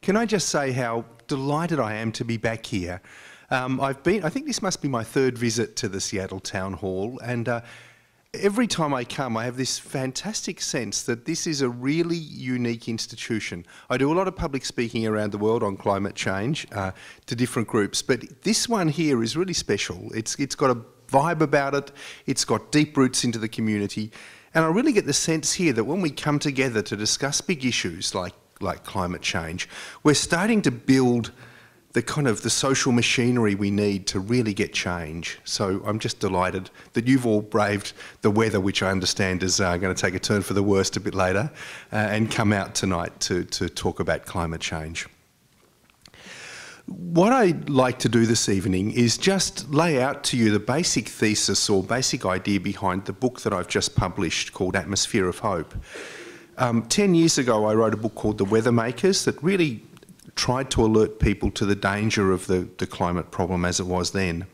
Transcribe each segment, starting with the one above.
Can I just say how delighted I am to be back here. I think this must be my third visit to the Seattle Town Hall, and every time I come I have this fantastic sense that this is a really unique institution. I do a lot of public speaking around the world on climate change to different groups, but this one here is really special. It's got a vibe about it, it's got deep roots into the community, and I really get the sense here that when we come together to discuss big issues like climate change, we're starting to build the kind of the social machinery we need to really get change. So I'm just delighted that you've all braved the weather, which I understand is going to take a turn for the worst a bit later, and come out tonight to talk about climate change. What I'd like to do this evening is just lay out to you the basic thesis or basic idea behind the book that I've just published called Atmosphere of Hope. 10 years ago I wrote a book called The Weather Makers that really tried to alert people to the danger of the climate problem as it was then.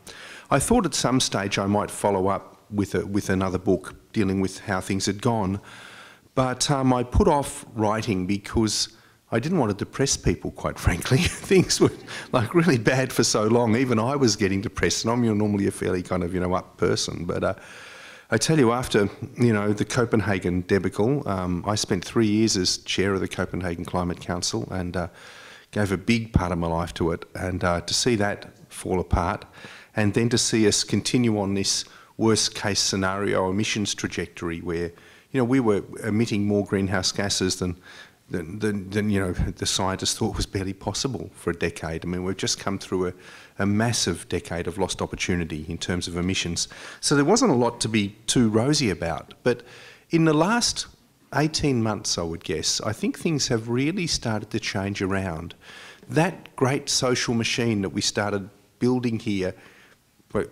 I thought at some stage I might follow up with another book dealing with how things had gone, but I put off writing because I didn't want to depress people, quite frankly. Things were like really bad for so long. Even I was getting depressed, and I'm normally a fairly kind of, up person, but I tell you, after, the Copenhagen debacle, I spent 3 years as chair of the Copenhagen Climate Council and gave a big part of my life to it. And to see that fall apart, and then to see us continue on this worst case scenario emissions trajectory where, we were emitting more greenhouse gases than the scientists thought was barely possible for a decade. I mean, we've just come through a massive decade of lost opportunity in terms of emissions. So there wasn't a lot to be too rosy about. But in the last 18 months, I would guess, I think things have really started to change around. That great social machine that we started building here,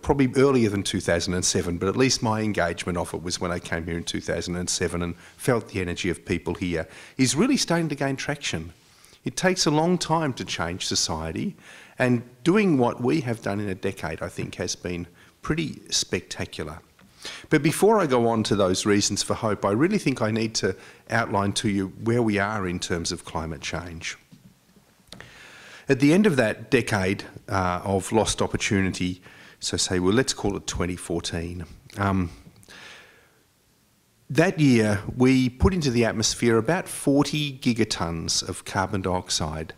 probably earlier than 2007, but at least my engagement of it was when I came here in 2007 and felt the energy of people here, is really starting to gain traction. It takes a long time to change society, and doing what we have done in a decade, I think, has been pretty spectacular. But before I go on to those reasons for hope, I really think I need to outline to you where we are in terms of climate change. At the end of that decade of lost opportunity, so let's call it 2014. That year, we put into the atmosphere about 40 gigatons of carbon dioxide.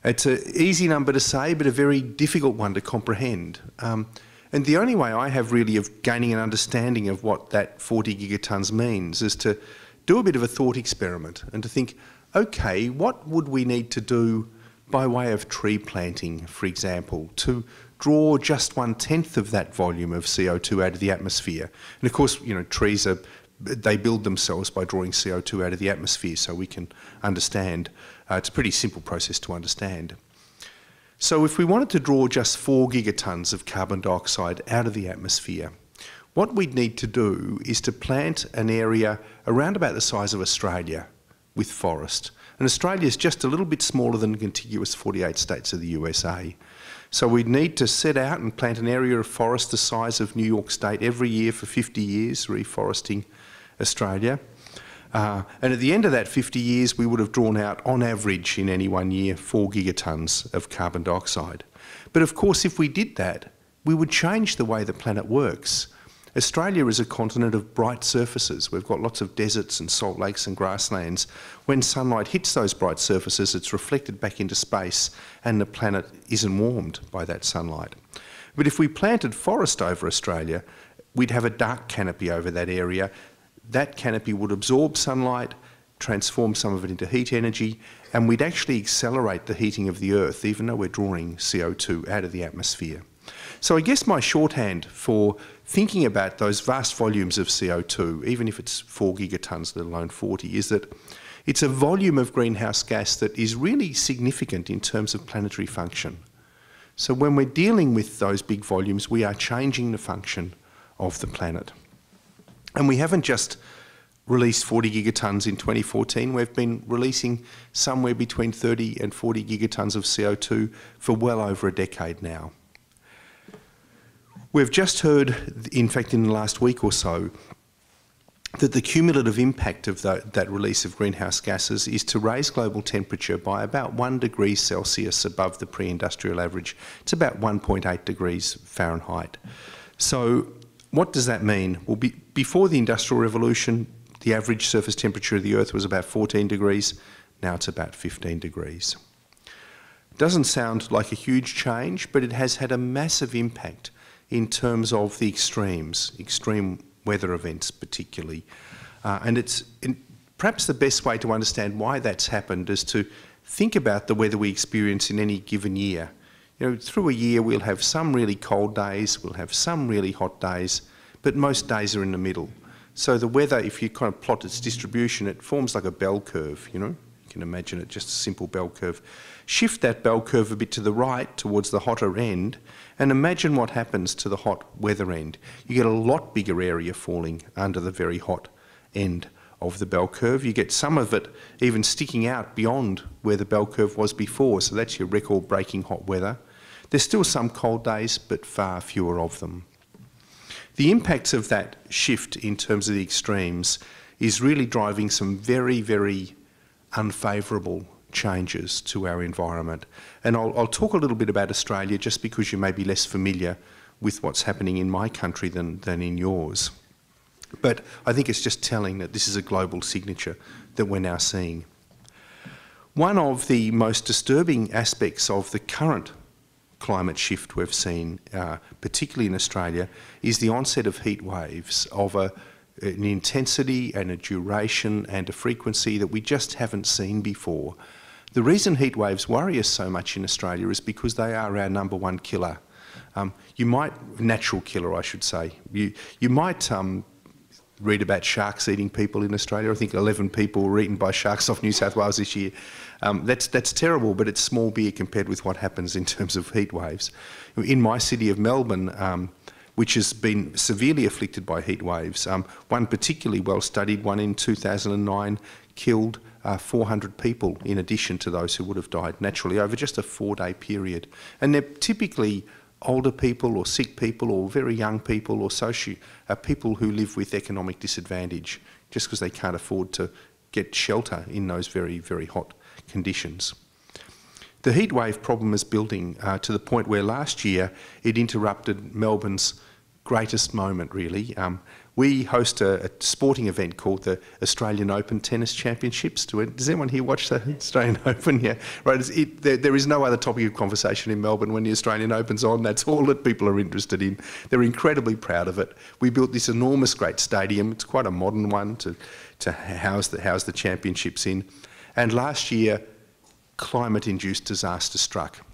It's an easy number to say, but a very difficult one to comprehend. And the only way I have really of gaining an understanding of what that 40 gigatons means is to do a bit of a thought experiment and to think, okay, what would we need to do by way of tree planting, for example, to draw just 1/10 of that volume of CO2 out of the atmosphere? And of course, trees they build themselves by drawing CO2 out of the atmosphere, so we can understand. It's a pretty simple process to understand. So if we wanted to draw just 4 gigatons of carbon dioxide out of the atmosphere, what we'd need to do is to plant an area around about the size of Australia with forest. And Australia is just a little bit smaller than the contiguous 48 states of the USA. So we'd need to set out and plant an area of forest the size of New York State every year for 50 years, reforesting Australia. And at the end of that 50 years, we would have drawn out, on average, in any one year, 4 gigatons of carbon dioxide. But of course, if we did that, we would change the way the planet works. Australia is a continent of bright surfaces. We've got lots of deserts and salt lakes and grasslands. When sunlight hits those bright surfaces, it's reflected back into space, and the planet isn't warmed by that sunlight. But if we planted forest over Australia, we'd have a dark canopy over that area. That canopy would absorb sunlight, transform some of it into heat energy, and we'd actually accelerate the heating of the Earth, even though we're drawing CO2 out of the atmosphere. So I guess my shorthand for thinking about those vast volumes of CO2, even if it's 4 gigatons, let alone 40, is that it's a volume of greenhouse gas that is really significant in terms of planetary function. So when we're dealing with those big volumes, we are changing the function of the planet. And we haven't just released 40 gigatons in 2014, we've been releasing somewhere between 30 and 40 gigatons of CO2 for well over a decade now. We've just heard, in fact in the last week or so, that the cumulative impact of that release of greenhouse gases is to raise global temperature by about 1 degree Celsius above the pre-industrial average. It's about 1.8 degrees Fahrenheit. So what does that mean? Well, before the Industrial Revolution, the average surface temperature of the Earth was about 14 degrees. Now it's about 15 degrees. Doesn't sound like a huge change, but it has had a massive impact in terms of the extreme weather events particularly. Perhaps the best way to understand why that's happened is to think about the weather we experience in any given year. You know, through a year we'll have some really cold days, we'll have some really hot days, but most days are in the middle. So the weather, if you kind of plot its distribution, it forms like a bell curve, you know. You can imagine it, just a simple bell curve. Shift that bell curve a bit to the right towards the hotter end and imagine what happens to the hot weather end. You get a lot bigger area falling under the very hot end of the bell curve. You get some of it even sticking out beyond where the bell curve was before, so that's your record-breaking hot weather. There's still some cold days, but far fewer of them. The impacts of that shift in terms of the extremes is really driving some very, very unfavourable changes to our environment. And I'll talk a little bit about Australia just because you may be less familiar with what's happening in my country than in yours. But I think it's just telling that this is a global signature that we're now seeing. One of the most disturbing aspects of the current climate shift we've seen, particularly in Australia, is the onset of heat waves of an intensity and a duration and a frequency that we just haven't seen before. The reason heat waves worry us so much in Australia is because they are our #1 killer. Natural killer, I should say. You might read about sharks eating people in Australia. I think 11 people were eaten by sharks off New South Wales this year. That's terrible, but it's small beer compared with what happens in terms of heat waves. In my city of Melbourne, which has been severely afflicted by heat waves, one particularly well studied, one in 2009, killed 400 people in addition to those who would have died naturally over just a 4-day period. And they're typically older people or sick people or very young people or people who live with economic disadvantage just because they can't afford to get shelter in those very, very hot conditions. The heat wave problem is building to the point where last year it interrupted Melbourne's greatest moment, really. We host a sporting event called the Australian Open Tennis Championships. Does anyone here watch the Australian Open? Yeah, right. There is no other topic of conversation in Melbourne when the Australian Open's on. That's all that people are interested in. They're incredibly proud of it. We built this enormous, great stadium. It's quite a modern one to house the championships in. And last year, climate-induced disaster struck.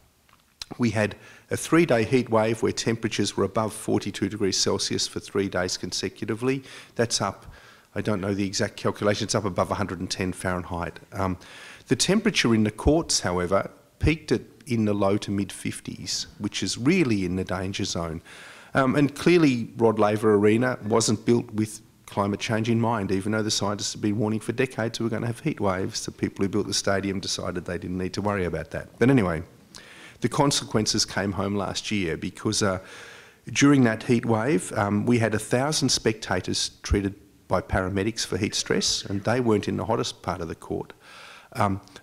We had a 3-day heat wave where temperatures were above 42 degrees Celsius for 3 days consecutively. That's up, I don't know the exact calculation, it's up above 110 Fahrenheit. The temperature in the courts, however, peaked in the low to mid-50s, which is really in the danger zone. And clearly Rod Laver Arena wasn't built with climate change in mind, even though the scientists have been warning for decades we were going to have heat waves. The people who built the stadium decided they didn't need to worry about that. But anyway, the consequences came home last year because during that heat wave, we had 1,000 spectators treated by paramedics for heat stress, and they weren't in the hottest part of the court.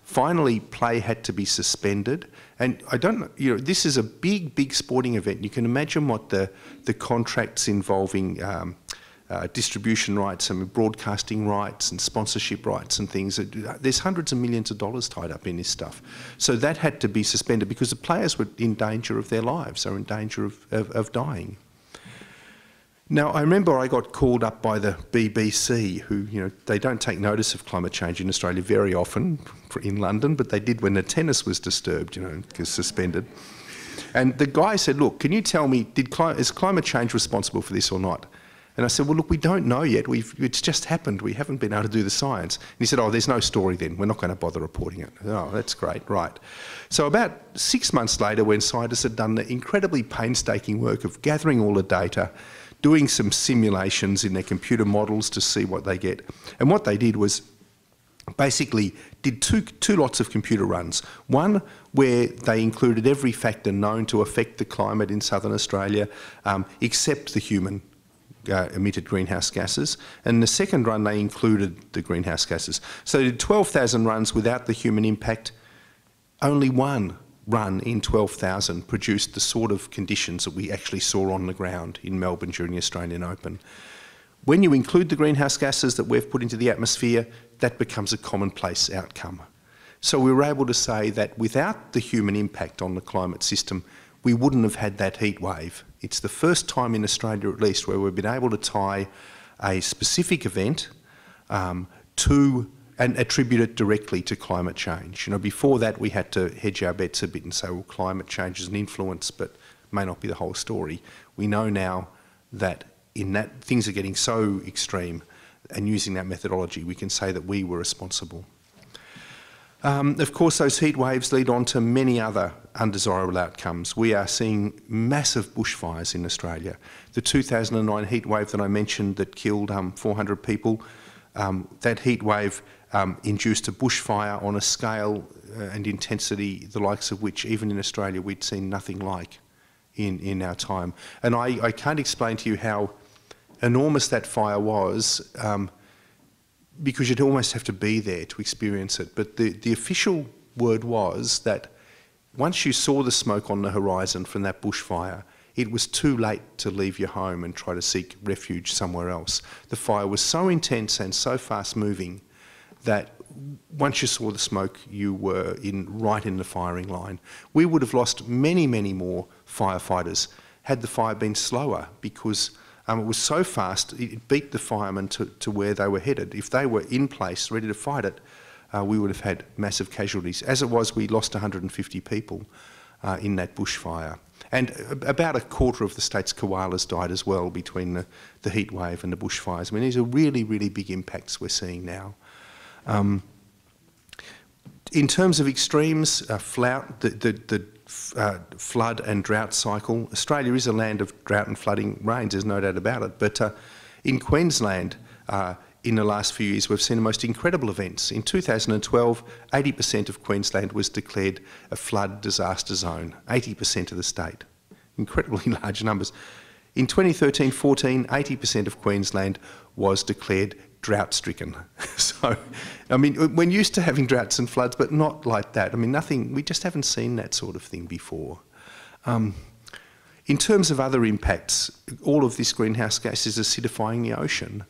Finally, play had to be suspended, and I don't know, you know, this is a big, big sporting event. You can imagine what the contracts involving distribution rights and broadcasting rights and sponsorship rights and things. There's hundreds of millions of dollars tied up in this stuff. So that had to be suspended because the players were in danger of their lives, or in danger of dying. Now, I remember I got called up by the BBC, who, you know, they don't take notice of climate change in Australia very often in London, but they did when the tennis was disturbed, you know, because suspended. And the guy said, look, can you tell me, is climate change responsible for this or not? And I said, well, look, we don't know yet. It's just happened. We haven't been able to do the science. And he said, oh, there's no story then. We're not going to bother reporting it. Oh, that's great, right. So about 6 months later, when scientists had done the incredibly painstaking work of gathering all the data, doing some simulations in their computer models to see what they get. And what they did was basically did two lots of computer runs. One where they included every factor known to affect the climate in southern Australia, except the human emitted greenhouse gases, and the second run they included the greenhouse gases. So they did 12,000 runs without the human impact. Only one run in 12,000 produced the sort of conditions that we actually saw on the ground in Melbourne during the Australian Open. When you include the greenhouse gases that we've put into the atmosphere, that becomes a commonplace outcome. So we were able to say that without the human impact on the climate system, we wouldn't have had that heat wave. It's the first time in Australia, at least, where we've been able to tie a specific event to and attribute it directly to climate change. You know, before that, we had to hedge our bets a bit and say, well, climate change is an influence, but may not be the whole story. We know now that in that things are getting so extreme, and using that methodology, we can say that we were responsible. Of course, those heat waves lead on to many other undesirable outcomes. We are seeing massive bushfires in Australia. The 2009 heat wave that I mentioned that killed 400 people, that heat wave induced a bushfire on a scale and intensity the likes of which even in Australia we'd seen nothing like in our time. And I can't explain to you how enormous that fire was, because you'd almost have to be there to experience it. But the official word was that once you saw the smoke on the horizon from that bushfire, it was too late to leave your home and try to seek refuge somewhere else. The fire was so intense and so fast moving that once you saw the smoke, you were right in the firing line. We would have lost many, many more firefighters had the fire been slower, because it was so fast, it beat the firemen to where they were headed. If they were in place, ready to fight it, we would have had massive casualties. As it was, we lost 150 people in that bushfire. And about a quarter of the state's koalas died as well between the heat wave and the bushfires. I mean, these are really, really big impacts we're seeing now. In terms of extremes, the flood and drought cycle, Australia is a land of drought and flooding rains, there's no doubt about it. But in Queensland, in the last few years, we've seen the most incredible events. In 2012, 80% of Queensland was declared a flood disaster zone, 80% of the state. Incredibly large numbers. In 2013-14, 80% of Queensland was declared drought-stricken. So, I mean, we're used to having droughts and floods, but not like that. I mean, we just haven't seen that sort of thing before. In terms of other impacts, all of this greenhouse gas is acidifying the ocean,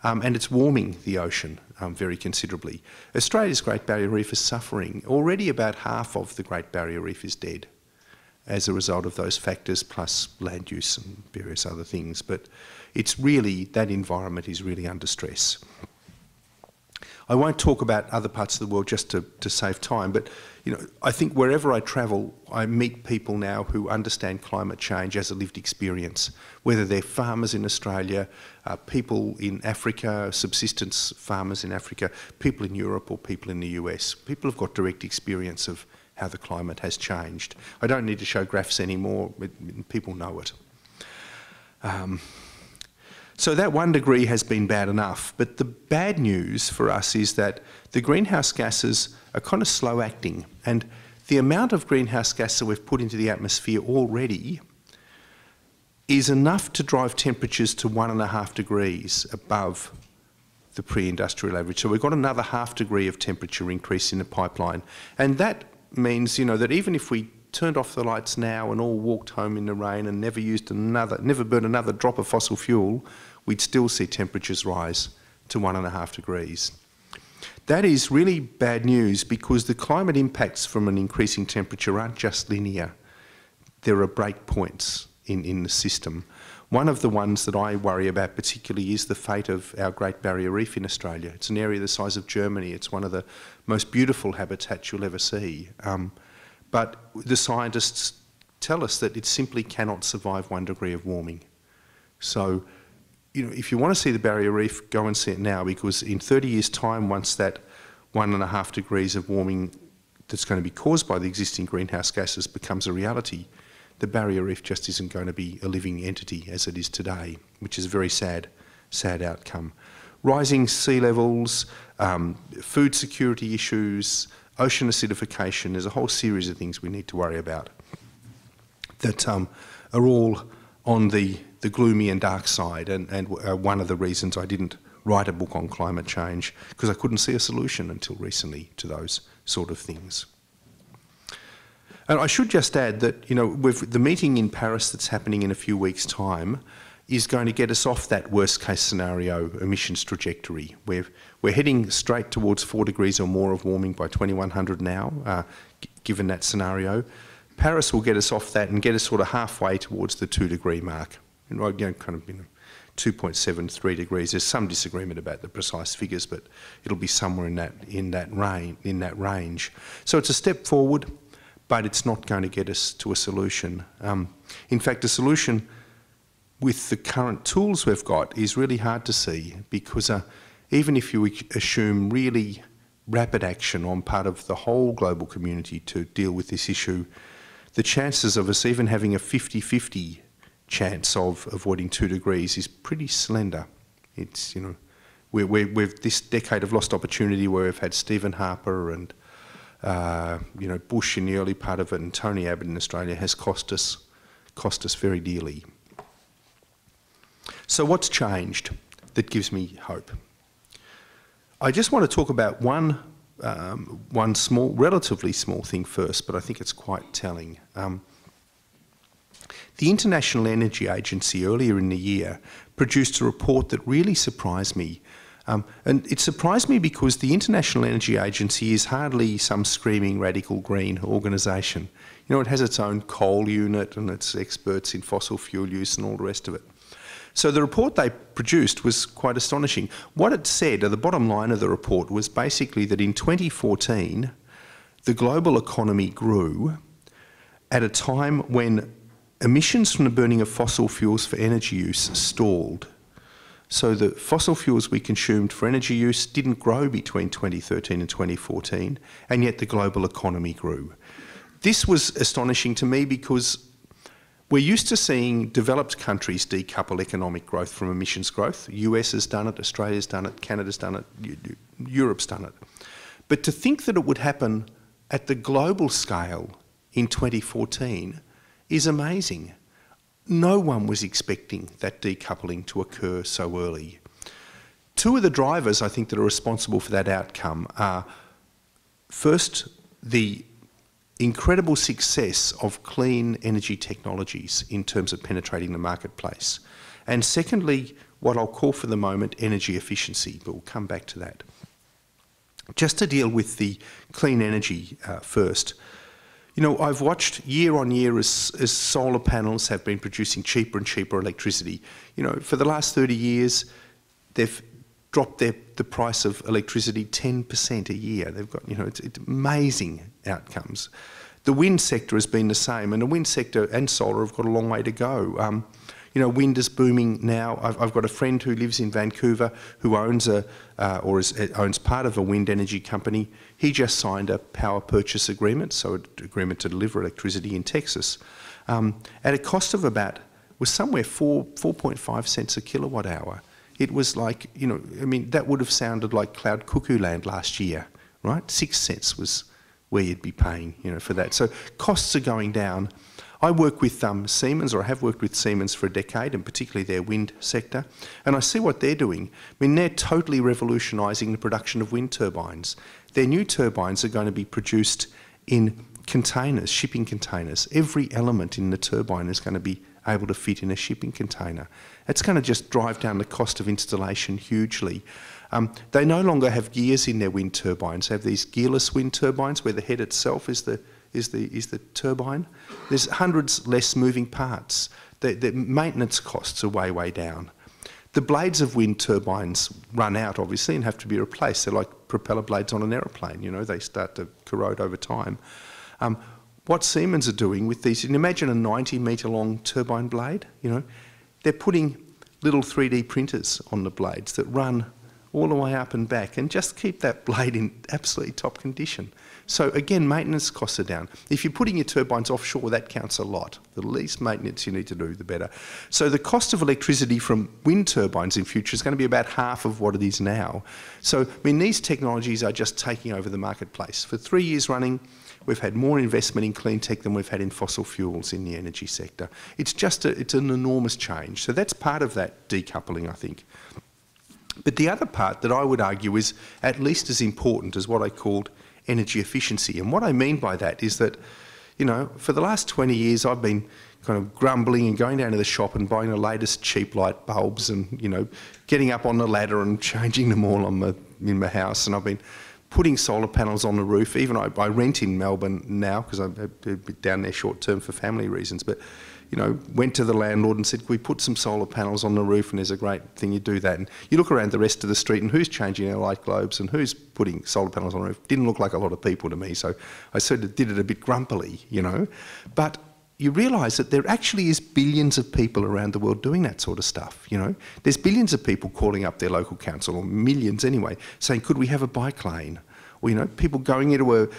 and it's warming the ocean very considerably. Australia's Great Barrier Reef is suffering. Already about half of the Great Barrier Reef is dead as a result of those factors, plus land use and various other things. But it's really, that environment is really under stress. I won't talk about other parts of the world just to save time, but you know, I think wherever I travel, I meet people now who understand climate change as a lived experience, whether they're farmers in Australia, people in Africa, subsistence farmers in Africa, people in Europe or people in the US. People have got direct experience of how the climate has changed. I don't need to show graphs anymore, people know it. So that 1 degree has been bad enough, but the bad news for us is that the greenhouse gases are kind of slow acting, and the amount of greenhouse gas that we've put into the atmosphere already is enough to drive temperatures to 1.5 degrees above the pre-industrial average. So we've got another 0.5 degree of temperature increase in the pipeline, and that means, you know, that even if we turned off the lights now and all walked home in the rain and never burned another drop of fossil fuel, we'd still see temperatures rise to 1.5 degrees. That is really bad news, because the climate impacts from an increasing temperature aren't just linear. There are break points in the system. One of the ones that I worry about particularly is the fate of our Great Barrier Reef in Australia. It's an area the size of Germany. It's one of the most beautiful habitats you'll ever see. But the scientists tell us that it simply cannot survive 1 degree of warming. So, you know, if you want to see the Barrier Reef, go and see it now, because in 30 years' time, once that 1.5 degrees of warming that's going to be caused by the existing greenhouse gases becomes a reality, the Barrier Reef just isn't going to be a living entity as it is today, which is a very sad outcome. Rising sea levels, food security issues, ocean acidification, there's a whole series of things we need to worry about that are all on the the gloomy and dark side, and one of the reasons I didn't write a book on climate change, because I couldn't see a solution until recently to those sort of things. And I should just add that, you know, with the meeting in Paris that's happening in a few weeks' time is going to get us off that worst case scenario emissions trajectory. We're heading straight towards 4 degrees or more of warming by 2100 now, given that scenario. Paris will get us off that and get us sort of halfway towards the 2 degree mark. You know, kind of, you know, 2.73 degrees. There's some disagreement about the precise figures, but it'll be somewhere in that range. So it's a step forward, but it's not going to get us to a solution. In fact, a solution with the current tools we've got is really hard to see, because even if you assume really rapid action on part of the whole global community to deal with this issue, the chances of us even having a 50-50 chance of avoiding 2 degrees is pretty slender. It's, you know, we've this decade of lost opportunity where we've had Stephen Harper and you know, Bush in the early part of it, and Tony Abbott in Australia has cost us very dearly. So what's changed that gives me hope? I just want to talk about one small, relatively small thing first, but I think it's quite telling. The International Energy Agency earlier in the year produced a report that really surprised me. And it surprised me because the International Energy Agency is hardly some screaming radical green organisation. You know, it has its own coal unit and its experts in fossil fuel use and all the rest of it. So the report they produced was quite astonishing. What it said, or the bottom line of the report, was basically that in 2014, the global economy grew at a time when emissions from the burning of fossil fuels for energy use stalled. So the fossil fuels we consumed for energy use didn't grow between 2013 and 2014, and yet the global economy grew. This was astonishing to me because we're used to seeing developed countries decouple economic growth from emissions growth. The US has done it, Australia's done it, Canada's done it, Europe's done it. But to think that it would happen at the global scale in 2014 is amazing. No one was expecting that decoupling to occur so early. Two of the drivers, I think, that are responsible for that outcome are, first, the incredible success of clean energy technologies in terms of penetrating the marketplace. And secondly, what I'll call for the moment energy efficiency, but we'll come back to that. Just to deal with the clean energy first, you know, I've watched year on year as solar panels have been producing cheaper and cheaper electricity. You know, for the last 30 years, they've dropped the price of electricity 10% a year. They've got, you know, it's amazing outcomes. The wind sector has been the same, and the wind sector and solar have got a long way to go. You know, wind is booming now. I've got a friend who lives in Vancouver who owns owns part of a wind energy company. He just signed a power purchase agreement, so an agreement to deliver electricity in Texas, at a cost of was somewhere 4.5 cents a kilowatt hour. It was like, you know, I mean, that would have sounded like cloud cuckoo land last year, right? 6 cents was where you'd be paying, you know, for that. So costs are going down. I work with Siemens, or I have worked with Siemens for a decade, and particularly their wind sector, and I see what they're doing. I mean, they're totally revolutionising the production of wind turbines. Their new turbines are going to be produced in containers, shipping containers. Every element in the turbine is going to be able to fit in a shipping container. It's going to just drive down the cost of installation hugely. They no longer have gears in their wind turbines. They have these gearless wind turbines where the head itself is the turbine. There's hundreds less moving parts. The maintenance costs are way, way down. The blades of wind turbines run out, obviously, and have to be replaced. They're like propeller blades on an aeroplane, you know, they start to corrode over time. What Siemens are doing with these, and imagine a 90-metre long turbine blade, you know, they're putting little 3D printers on the blades that run all the way up and back and just keep that blade in absolutely top condition. So again, maintenance costs are down. If you're putting your turbines offshore, that counts a lot. The least maintenance you need to do, the better. So the cost of electricity from wind turbines in future is going to be about half of what it is now. So, I mean, these technologies are just taking over the marketplace. For 3 years running, We've had more investment in clean tech than we've had in fossil fuels in the energy sector. It's just it's an enormous change. So that's part of that decoupling, I think. But the other part that I would argue is at least as important as what I called energy efficiency. And what I mean by that is that, you know, for the last 20 years I've been kind of grumbling and going down to the shop and buying the latest cheap light bulbs and, you know, getting up on the ladder and changing them all in my house. And I've been putting solar panels on the roof. Even I rent in Melbourne now because I'm down there short term for family reasons. But, you know, went to the landlord and said, "Can we put some solar panels on the roof?" And there's a great thing, you do that. And you look around the rest of the street and who's changing our light globes and who's putting solar panels on the roof? Didn't look like a lot of people to me. So I sort of did it a bit grumpily, you know. But you realise that there actually is billions of people around the world doing that sort of stuff, you know. There's billions of people calling up their local council, or millions anyway, saying, "Could we have a bike lane?" Or, you know, people going into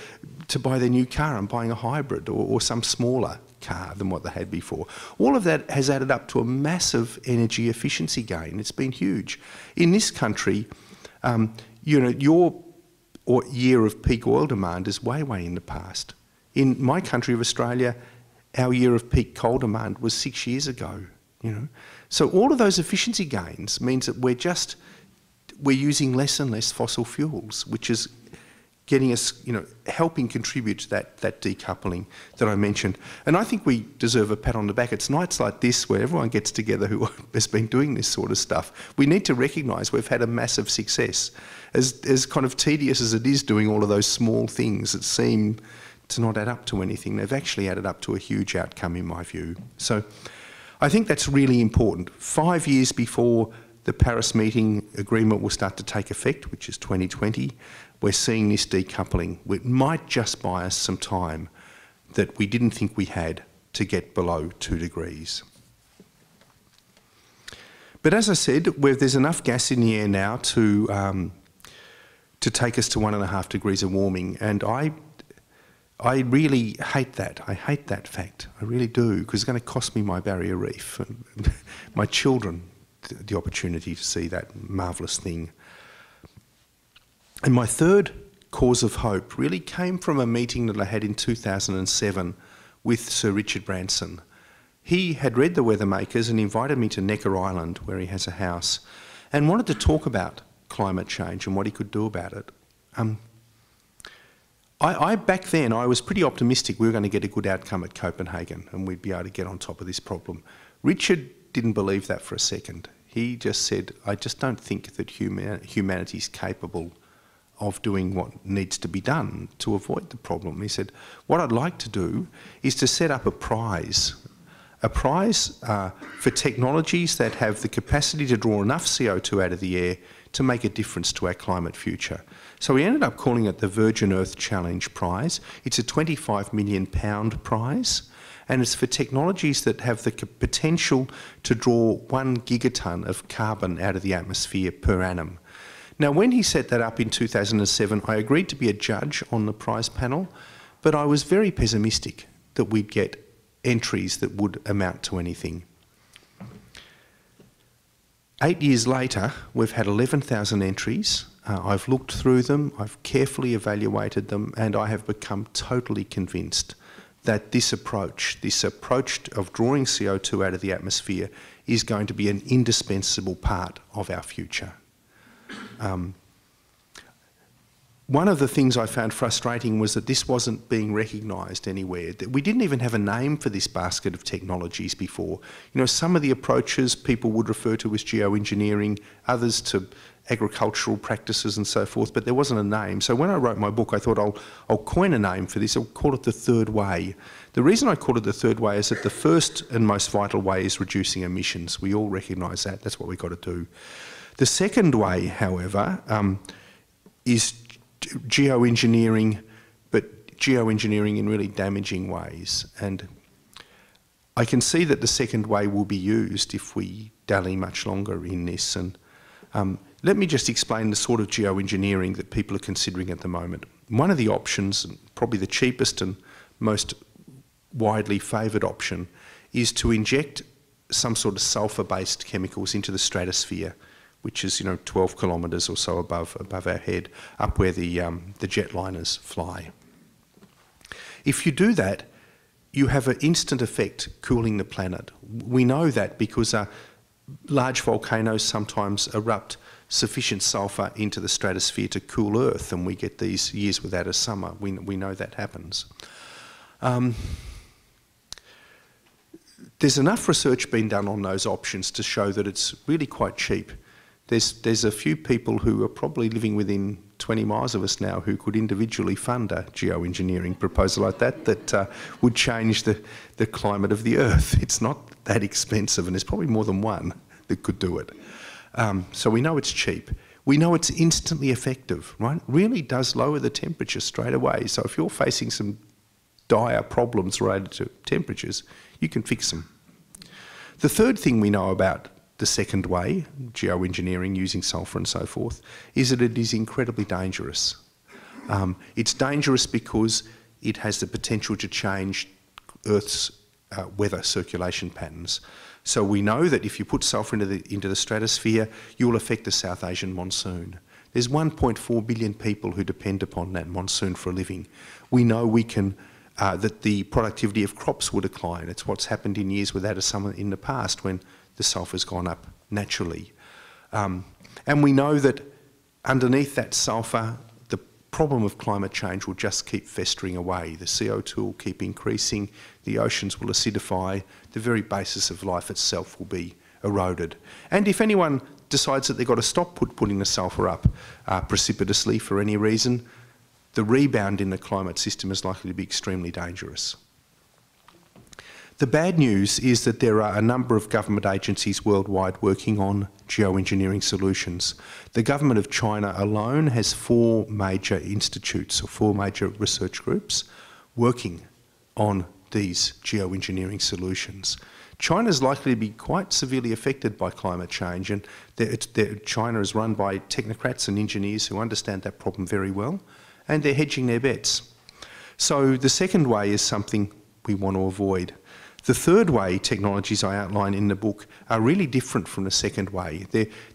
to buy their new car and buying a hybrid or some smaller car than what they had before. All of that has added up to a massive energy efficiency gain. It's been huge. In this country, you know, your year of peak oil demand is way, way in the past. In my country of Australia, our year of peak coal demand was 6 years ago, you know. So all of those efficiency gains means that we're using less and less fossil fuels, which is getting us, you know, helping contribute to that decoupling that I mentioned. And I think we deserve a pat on the back. It's nights like this where everyone gets together who has been doing this sort of stuff. We need to recognise we've had a massive success. As kind of tedious as it is doing all of those small things that seem to not add up to anything, they've actually added up to a huge outcome in my view. So I think that's really important. 5 years before the Paris meeting agreement will start to take effect, which is 2020, we're seeing this decoupling. It might just buy us some time that we didn't think we had to get below 2 degrees. But as I said, there's enough gas in the air now to take us to 1.5 degrees of warming, and I really hate that. I hate that fact. I really do, because it's going to cost me my barrier reef and my children the opportunity to see that marvellous thing. And my third cause of hope really came from a meeting that I had in 2007 with Sir Richard Branson. He had read The Weathermakers and invited me to Necker Island, where he has a house, and wanted to talk about climate change and what he could do about it. Back then, I was pretty optimistic we were going to get a good outcome at Copenhagen and we'd be able to get on top of this problem. Richard didn't believe that for a second. He just said, "I just don't think that humanity is capable of doing what needs to be done to avoid the problem." He said, "What I'd like to do is to set up a prize for technologies that have the capacity to draw enough CO2 out of the air to make a difference to our climate future." So we ended up calling it the Virgin Earth Challenge Prize. It's a £25 million prize, and it's for technologies that have the potential to draw 1 gigaton of carbon out of the atmosphere per annum. Now, when he set that up in 2007, I agreed to be a judge on the prize panel, but I was very pessimistic that we'd get entries that would amount to anything. 8 years later, we've had 11,000 entries. I've looked through them, I've carefully evaluated them, and I have become totally convinced that this approach of drawing CO2 out of the atmosphere is going to be an indispensable part of our future. One of the things I found frustrating was that this wasn't being recognised anywhere. That we didn't even have a name for this basket of technologies before. You know, some of the approaches people would refer to as geoengineering, others to agricultural practices and so forth, but there wasn't a name. So when I wrote my book, I thought I'll coin a name for this. I'll call it the third way. The reason I call it the third way is that the first and most vital way is reducing emissions. We all recognise that. That's what we've got to do. The second way, however, is geoengineering, but geoengineering in really damaging ways. And I can see that the second way will be used if we dally much longer in this. And let me just explain the sort of geoengineering that people are considering at the moment. One of the options, and probably the cheapest and most widely favoured option, is to inject some sort of sulphur-based chemicals into the stratosphere, which is, 12 kilometres or so above our head, up where the jetliners fly. If you do that, you have an instant effect cooling the planet. We know that because large volcanoes sometimes erupt sufficient sulphur into the stratosphere to cool Earth, and we get these years without a summer. We know that happens. There's enough research being done on those options to show that it's really quite cheap. There's a few people who are probably living within 20 miles of us now who could individually fund a geoengineering proposal like that would change the climate of the Earth. It's not that expensive, and there's probably more than one that could do it. So we know it's cheap. We know it's instantly effective, right? Really does lower the temperature straight away. So if you're facing some dire problems related to temperatures, you can fix them. The third thing we know about the second way, geoengineering using sulphur and so forth, is that it is incredibly dangerous. It's dangerous because it has the potential to change Earth's weather circulation patterns. So we know that if you put sulphur into the stratosphere, you will affect the South Asian monsoon. There's 1.4 billion people who depend upon that monsoon for a living. We know that the productivity of crops will decline. It's what's happened in years without a summer in the past when the sulphur's gone up naturally. And we know that underneath that sulphur, the problem of climate change will just keep festering away. The CO2 will keep increasing, the oceans will acidify, the very basis of life itself will be eroded. And if anyone decides that they've got to stop putting the sulphur up precipitously for any reason, the rebound in the climate system is likely to be extremely dangerous. The bad news is that there are a number of government agencies worldwide working on geoengineering solutions. The government of China alone has 4 major institutes or 4 major research groups working on these geoengineering solutions. China is likely to be quite severely affected by climate change, and China is run by technocrats and engineers who understand that problem very well, and they're hedging their bets. So the second way is something we want to avoid. The third way technologies I outline in the book are really different from the second way.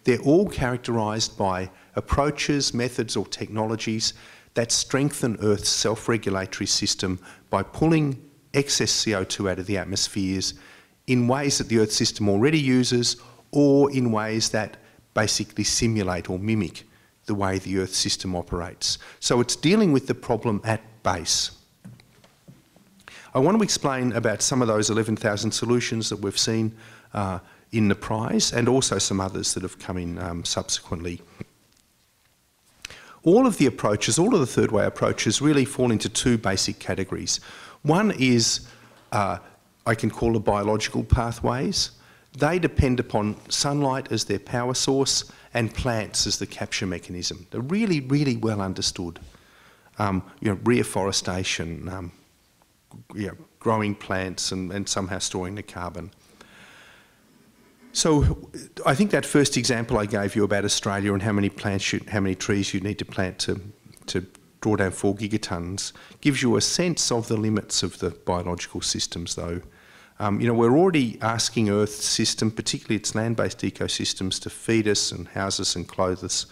They're all characterised by approaches, methods or technologies that strengthen Earth's self-regulatory system by pulling excess CO2 out of the atmospheres in ways that the Earth system already uses, or in ways that basically simulate or mimic the way the Earth system operates. So it's dealing with the problem at base. I want to explain about some of those 11,000 solutions that we've seen in the prize, and also some others that have come in subsequently. All of the approaches, all of the third way approaches really fall into 2 basic categories. One is, I can call the biological pathways. They depend upon sunlight as their power source and plants as the capture mechanism. They're really, really well understood. Reforestation, growing plants and somehow storing the carbon. So I think that first example I gave you about Australia and how many trees you need to plant to draw down 4 gigatons gives you a sense of the limits of the biological systems, though. We're already asking Earth's system, particularly its land-based ecosystems, to feed us and house us and clothe us,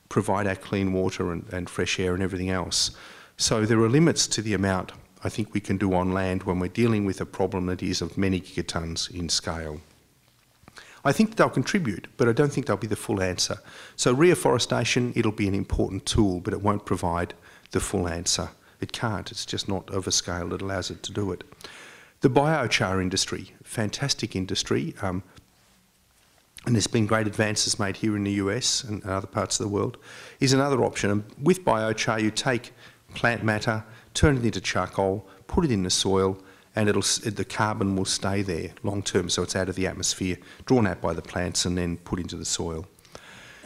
provide our clean water and fresh air and everything else. So there are limits to the amount I think we can do on land when we're dealing with a problem that is of many gigatons in scale. I think they'll contribute, but I don't think they'll be the full answer. So reforestation, it'll be an important tool, but it won't provide the full answer. It can't, it's just not of a scale that allows it to do it. The biochar industry, fantastic industry, and there's been great advances made here in the US and other parts of the world, is another option. And with biochar, you take plant matter, turn it into charcoal, put it in the soil, and the carbon will stay there long term, so it's out of the atmosphere, drawn out by the plants and then put into the soil.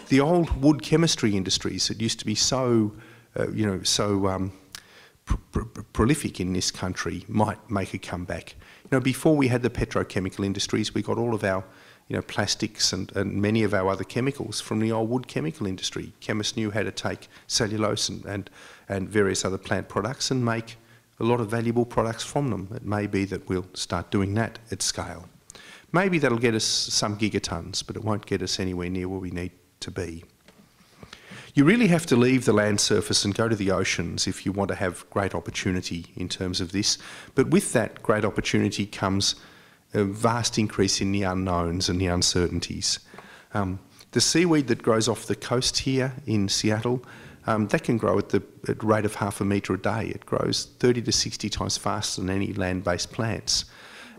The old wood chemistry industries that used to be so prolific in this country might make a comeback. Before we had the petrochemical industries, we got all of our plastics and many of our other chemicals from the old wood chemical industry. Chemists knew how to take cellulose and various other plant products and make a lot of valuable products from them. It may be that we'll start doing that at scale. Maybe that'll get us some gigatons, but it won't get us anywhere near where we need to be. You really have to leave the land surface and go to the oceans if you want to have great opportunity in terms of this. But with that great opportunity comes a vast increase in the unknowns and the uncertainties. The seaweed that grows off the coast here in Seattle, that can grow at the rate of 0.5 metre a day. It grows 30 to 60 times faster than any land-based plants.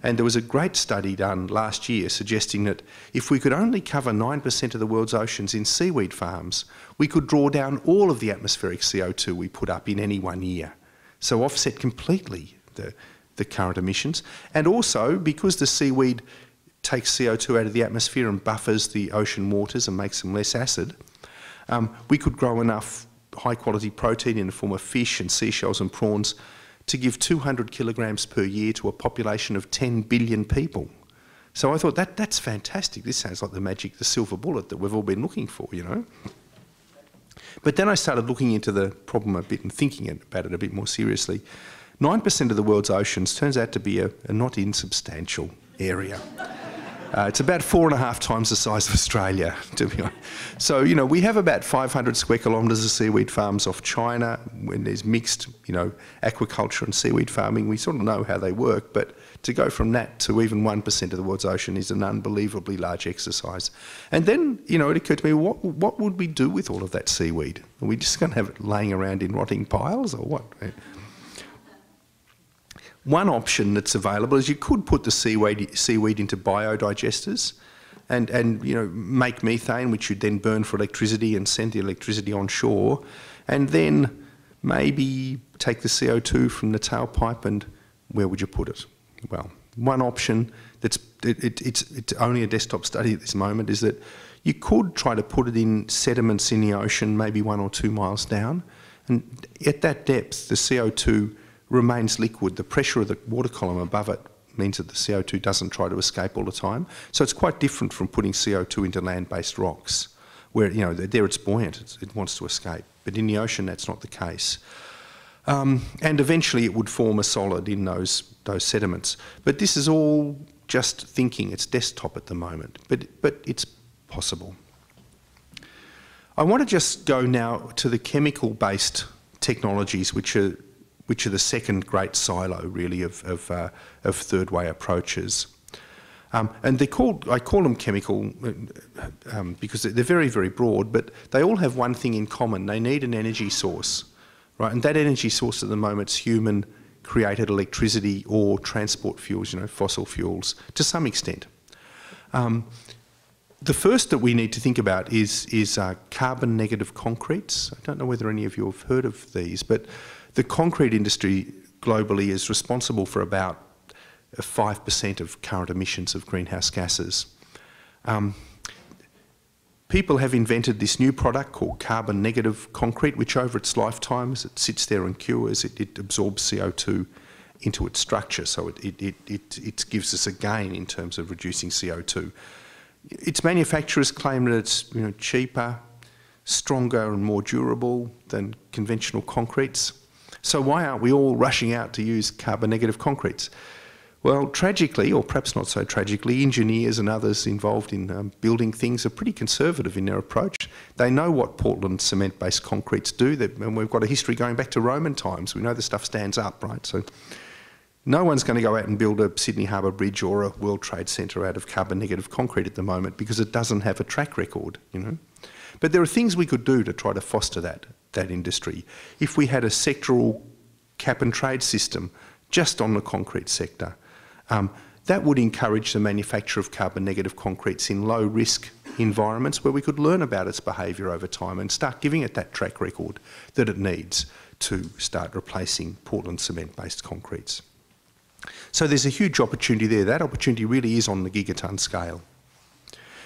And there was a great study done last year suggesting that if we could only cover 9% of the world's oceans in seaweed farms, we could draw down all of the atmospheric CO2 we put up in any one year. So offset completely the current emissions. And also, because the seaweed takes CO2 out of the atmosphere and buffers the ocean waters and makes them less acid, we could grow enough high-quality protein in the form of fish and seashells and prawns to give 200 kilograms per year to a population of 10 billion people. So I thought, that's fantastic. This sounds like the silver bullet that we've all been looking for, you know. But then I started looking into the problem a bit and thinking about it a bit more seriously. 9% of the world's oceans turns out to be a not insubstantial area. It's about 4.5 times the size of Australia, to be honest. So, you know, we have about 500 square kilometres of seaweed farms off China. When there's mixed, you know, aquaculture and seaweed farming, we sort of know how they work. But to go from that to even 1% of the world's ocean is an unbelievably large exercise. And then, you know, it occurred to me, what would we do with all of that seaweed? Are we just going to have it laying around in rotting piles or what? One option that's available is you could put the seaweed into biodigesters and you know, make methane, which you'd then burn for electricity and send the electricity on shore, and then maybe take the CO2 from the tailpipe, and where would you put it? Well, one option it's only a desktop study at this moment, is that you could try to put it in sediments in the ocean, maybe 1 or 2 miles down, and at that depth the CO2 remains liquid. The pressure of the water column above it means that the CO2 doesn't try to escape all the time. So it's quite different from putting CO2 into land-based rocks, where, you know, there it's buoyant, it wants to escape. But in the ocean, that's not the case. And eventually it would form a solid in those sediments. But this is all just thinking. It's desktop at the moment, but it's possible. I want to just go now to the chemical-based technologies, which are the second great silo, really, of third-way approaches. And I call them chemical because they're very, very broad, but they all have one thing in common. They need an energy source, right? And that energy source at the moment is human-created electricity or transport fuels, you know, fossil fuels, to some extent. The first that we need to think about is carbon-negative concretes. I don't know whether any of you have heard of these, but the concrete industry globally is responsible for about 5% of current emissions of greenhouse gases. People have invented this new product called carbon-negative concrete, which over its lifetime, as it sits there and cures, it absorbs CO2 into its structure, so it gives us a gain in terms of reducing CO2. Its manufacturers claim that it's, you know, cheaper, stronger and more durable than conventional concretes. So why aren't we all rushing out to use carbon-negative concretes? Well, tragically, or perhaps not so tragically, engineers and others involved in building things are pretty conservative in their approach. They know what Portland cement-based concretes do, and we've got a history going back to Roman times. We know the stuff stands up, right? So no one's going to go out and build a Sydney Harbour Bridge or a World Trade Centre out of carbon-negative concrete at the moment because it doesn't have a track record, you know. But there are things we could do to try to foster that industry. If we had a sectoral cap and trade system just on the concrete sector, that would encourage the manufacture of carbon-negative concretes in low-risk environments where we could learn about its behaviour over time and start giving it that track record that it needs to start replacing Portland cement-based concretes. So there's a huge opportunity there. That opportunity really is on the gigaton scale.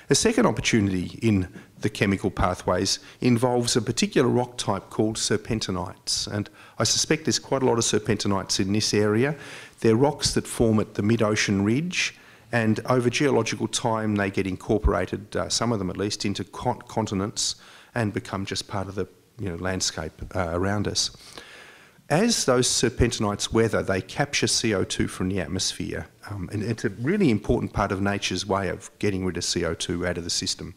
A second opportunity in the chemical pathways involves a particular rock type called serpentinites, and I suspect there's quite a lot of serpentinites in this area. They're rocks that form at the mid-ocean ridge, and over geological time they get incorporated, some of them at least, into continents and become just part of the, you know, landscape around us. As those serpentinites weather, they capture CO2 from the atmosphere, and it's a really important part of nature's way of getting rid of CO2 out of the system.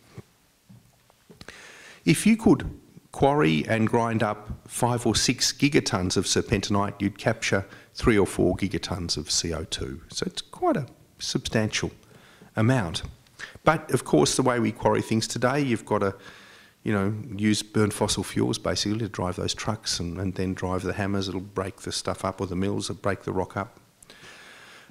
If you could quarry and grind up 5 or 6 gigatons of serpentinite, you'd capture 3 or 4 gigatons of CO2. So it's quite a substantial amount. But of course, the way we quarry things today, you've got to, burn fossil fuels basically to drive those trucks and then drive the hammers. It'll break the stuff up, or the mills that break the rock up.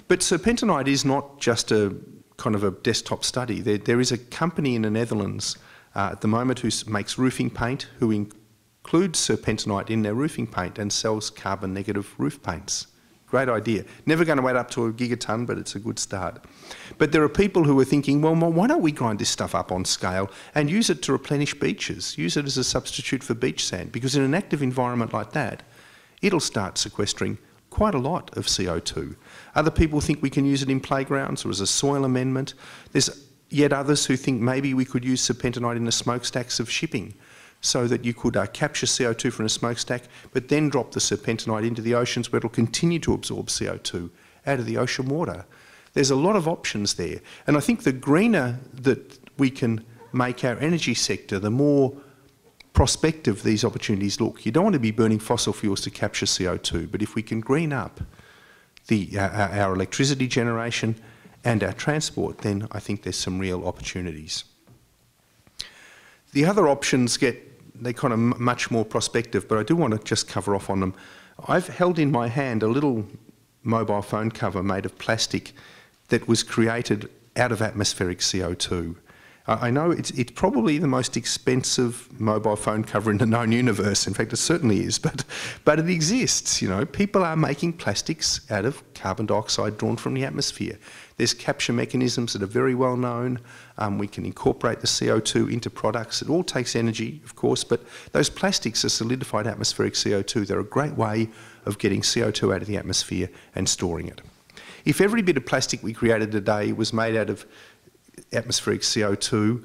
But serpentinite is not just a kind of a desktop study. There is a company in the Netherlands at the moment who makes roofing paint, who includes serpentinite in their roofing paint and sells carbon negative roof paints. Great idea. Never going to add up to a gigaton, but it's a good start. But there are people who are thinking, well, why don't we grind this stuff up on scale and use it to replenish beaches, use it as a substitute for beach sand? Because in an active environment like that, it'll start sequestering quite a lot of CO2. Other people think we can use it in playgrounds or as a soil amendment. There's yet others who think maybe we could use serpentinite in the smokestacks of shipping, so that you could capture CO2 from a smokestack, but then drop the serpentinite into the oceans where it'll continue to absorb CO2 out of the ocean water. There's a lot of options there. And I think the greener that we can make our energy sector, the more prospective these opportunities look. You don't want to be burning fossil fuels to capture CO2, but if we can green up our electricity generation and our transport, then I think there's some real opportunities. The other options they're kind of much more prospective, but I do want to just cover off on them. I've held in my hand a little mobile phone cover made of plastic that was created out of atmospheric CO2. I know it's probably the most expensive mobile phone cover in the known universe. In fact, it certainly is, but it exists. People are making plastics out of carbon dioxide drawn from the atmosphere. There's capture mechanisms that are very well known. We can incorporate the CO2 into products. It all takes energy, of course, but those plastics are solidified atmospheric CO2. They're a great way of getting CO2 out of the atmosphere and storing it. If every bit of plastic we created today was made out of atmospheric CO2,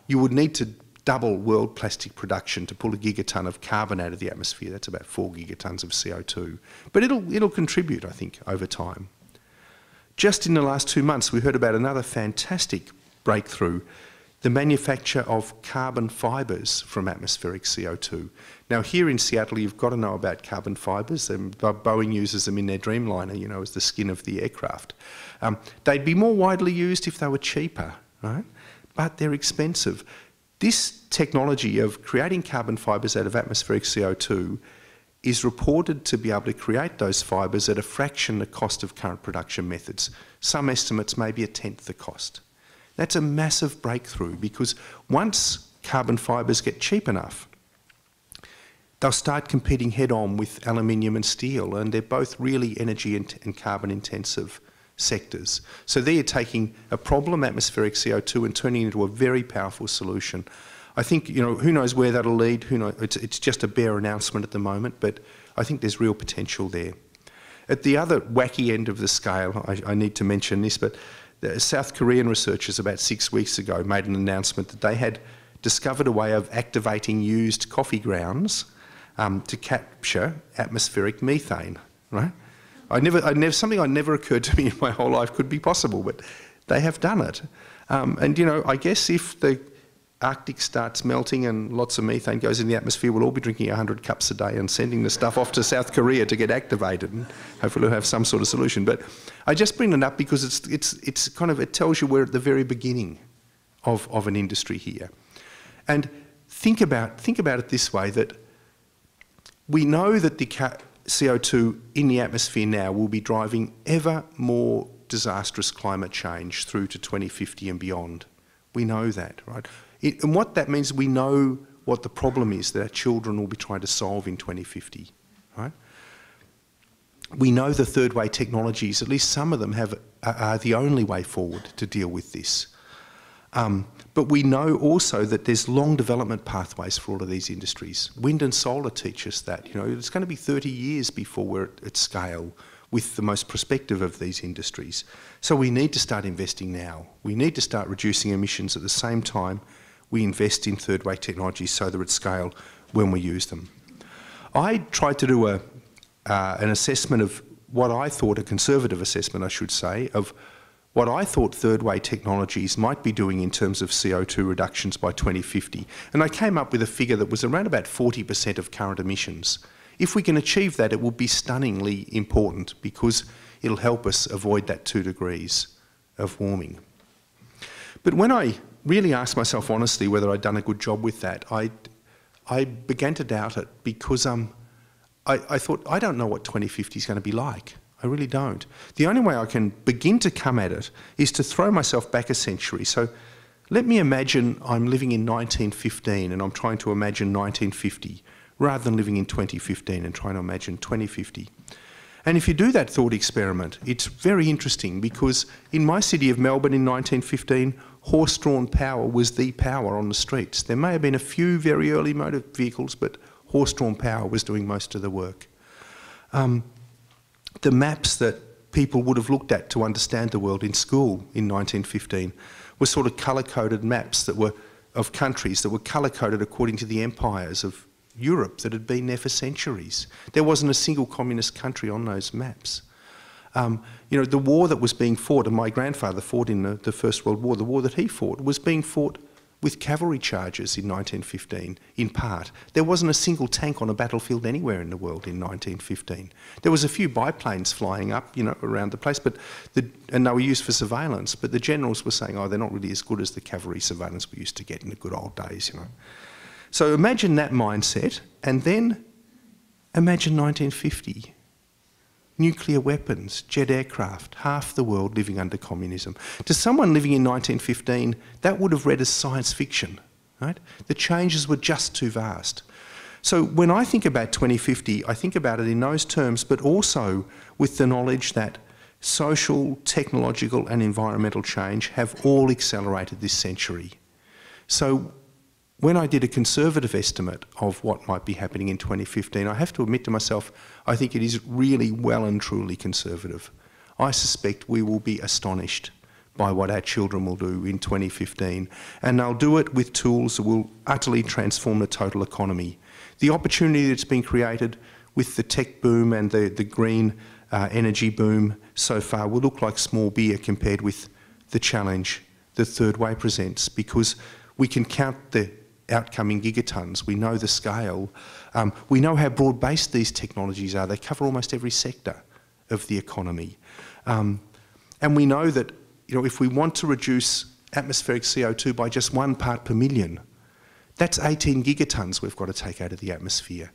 you would need to double world plastic production to pull a gigaton of carbon out of the atmosphere. That's about 4 gigatons of CO2. But it'll contribute, I think, over time. Just in the last 2 months, we heard about another fantastic breakthrough, the manufacture of carbon fibres from atmospheric CO2. Now, here in Seattle, you've got to know about carbon fibres. Boeing uses them in their Dreamliner, as the skin of the aircraft. They'd be more widely used if they were cheaper, right? But they're expensive. This technology of creating carbon fibres out of atmospheric CO2 is reported to be able to create those fibres at a fraction the cost of current production methods. Some estimates may be a tenth the cost. That's a massive breakthrough, because once carbon fibres get cheap enough, they'll start competing head-on with aluminium and steel, and they're both really energy and carbon intensive sectors. So they're taking a problem, atmospheric CO2, and turning it into a very powerful solution. I think, who knows where that'll lead, who knows, it's just a bare announcement at the moment, but I think there's real potential there. At the other wacky end of the scale, I need to mention this, but the South Korean researchers about 6 weeks ago made an announcement that they had discovered a way of activating used coffee grounds to capture atmospheric methane, right? Something I never occurred to me in my whole life could be possible, but they have done it. And I guess if the Arctic starts melting and lots of methane goes in the atmosphere, we'll all be drinking 100 cups a day and sending the stuff off to South Korea to get activated, and hopefully we'll have some sort of solution. But I just bring it up because it tells you we're at the very beginning of an industry here. And think about it this way, that we know that the CO2 in the atmosphere now will be driving ever more disastrous climate change through to 2050 and beyond. We know that, right? And what that means, we know what the problem is that our children will be trying to solve in 2050, right? We know the third way technologies, at least some of them, are the only way forward to deal with this. But we know also that there's long development pathways for all of these industries. Wind and solar teach us that. It's going to be 30 years before we're at scale with the most prospective of these industries. So we need to start investing now. We need to start reducing emissions at the same time we invest in third way technologies so they're at scale when we use them. I tried to do an assessment of what I thought, a conservative assessment I should say, of what I thought third-way technologies might be doing in terms of CO2 reductions by 2050. And I came up with a figure that was around about 40% of current emissions. If we can achieve that, it will be stunningly important because it'll help us avoid that 2 degrees of warming. But when I really asked myself honestly whether I'd done a good job with that, I began to doubt it because I thought, I don't know what 2050 is going to be like. I really don't. The only way I can begin to come at it is to throw myself back a century. So let me imagine I'm living in 1915 and I'm trying to imagine 1950 rather than living in 2015 and trying to imagine 2050. And if you do that thought experiment, it's very interesting because in my city of Melbourne in 1915, horse-drawn power was the power on the streets. There may have been a few very early motor vehicles, but horse-drawn power was doing most of the work. The maps that people would have looked at to understand the world in school in 1915 were sort of colour-coded maps that were of countries that were colour-coded according to the empires of Europe that had been there for centuries. There wasn't a single communist country on those maps. You know, the war that was being fought, and my grandfather fought in the First World War, the war that he fought was being fought with cavalry charges in 1915, in part. There wasn't a single tank on a battlefield anywhere in the world in 1915. There was a few biplanes flying up, you know, around the place, and they were used for surveillance, but the generals were saying, oh, they're not really as good as the cavalry surveillance we used to get in the good old days, you know. So imagine that mindset, and then imagine 1950. Nuclear weapons, jet aircraft, half the world living under communism. To someone living in 1915, that would have read as science fiction, right? The changes were just too vast. So when I think about 2050, I think about it in those terms, but also with the knowledge that social, technological and environmental change have all accelerated this century. So when I did a conservative estimate of what might be happening in 2015, I have to admit to myself, I think it is really well and truly conservative. I suspect we will be astonished by what our children will do in 2015, and they'll do it with tools that will utterly transform the total economy. The opportunity that's been created with the tech boom and the green energy boom so far will look like small beer compared with the challenge the third way presents, because we can count the outcoming gigatons. We know the scale. We know how broad-based these technologies are. They cover almost every sector of the economy. And we know that, you know, if we want to reduce atmospheric CO2 by just 1 part per million, that's 18 gigatons we've got to take out of the atmosphere.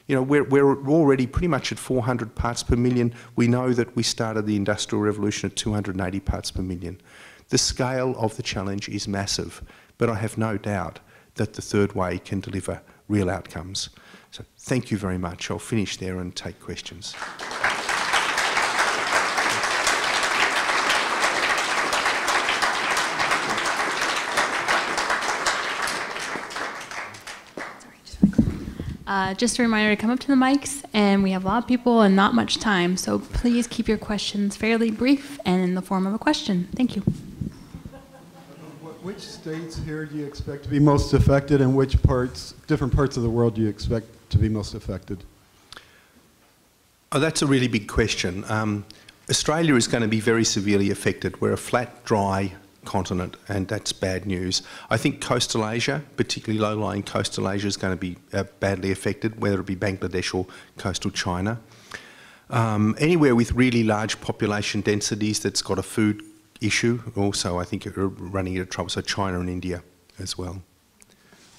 You know, we're already pretty much at 400 parts per million. We know that we started the Industrial Revolution at 280 parts per million. The scale of the challenge is massive, but I have no doubt that the third way can deliver real outcomes. So thank you very much. I'll finish there and take questions. Just a reminder to come up to the mics, and we have a lot of people and not much time, so please keep your questions fairly brief and in the form of a question. Thank you. Which states here do you expect to be most affected, and which different parts of the world do you expect to be most affected? Oh, that's a really big question. Australia is going to be very severely affected. We're a flat, dry continent, and that's bad news. I think coastal Asia, particularly low-lying coastal Asia, is going to be badly affected, whether it be Bangladesh or coastal China. Anywhere with really large population densities that's got a food issue, also I think are running into trouble. So China and India as well.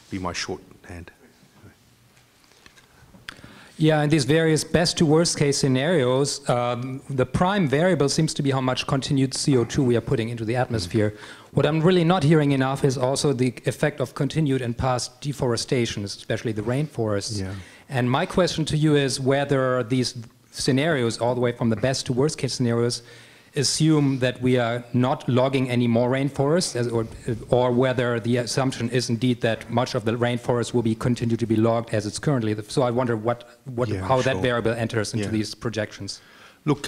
Be my shorthand. Yeah, in these various best to worst case scenarios, the prime variable seems to be how much continued CO2 we are putting into the atmosphere. What I'm really not hearing enough is also the effect of continued and past deforestation, especially the rainforests. Yeah. And my question to you is whether these scenarios, all the way from the best to worst case scenarios, assume that we are not logging any more rainforests, or whether the assumption is indeed that much of the rainforest will be continue to be logged as it's currently. So I wonder how that variable enters into these projections. Look,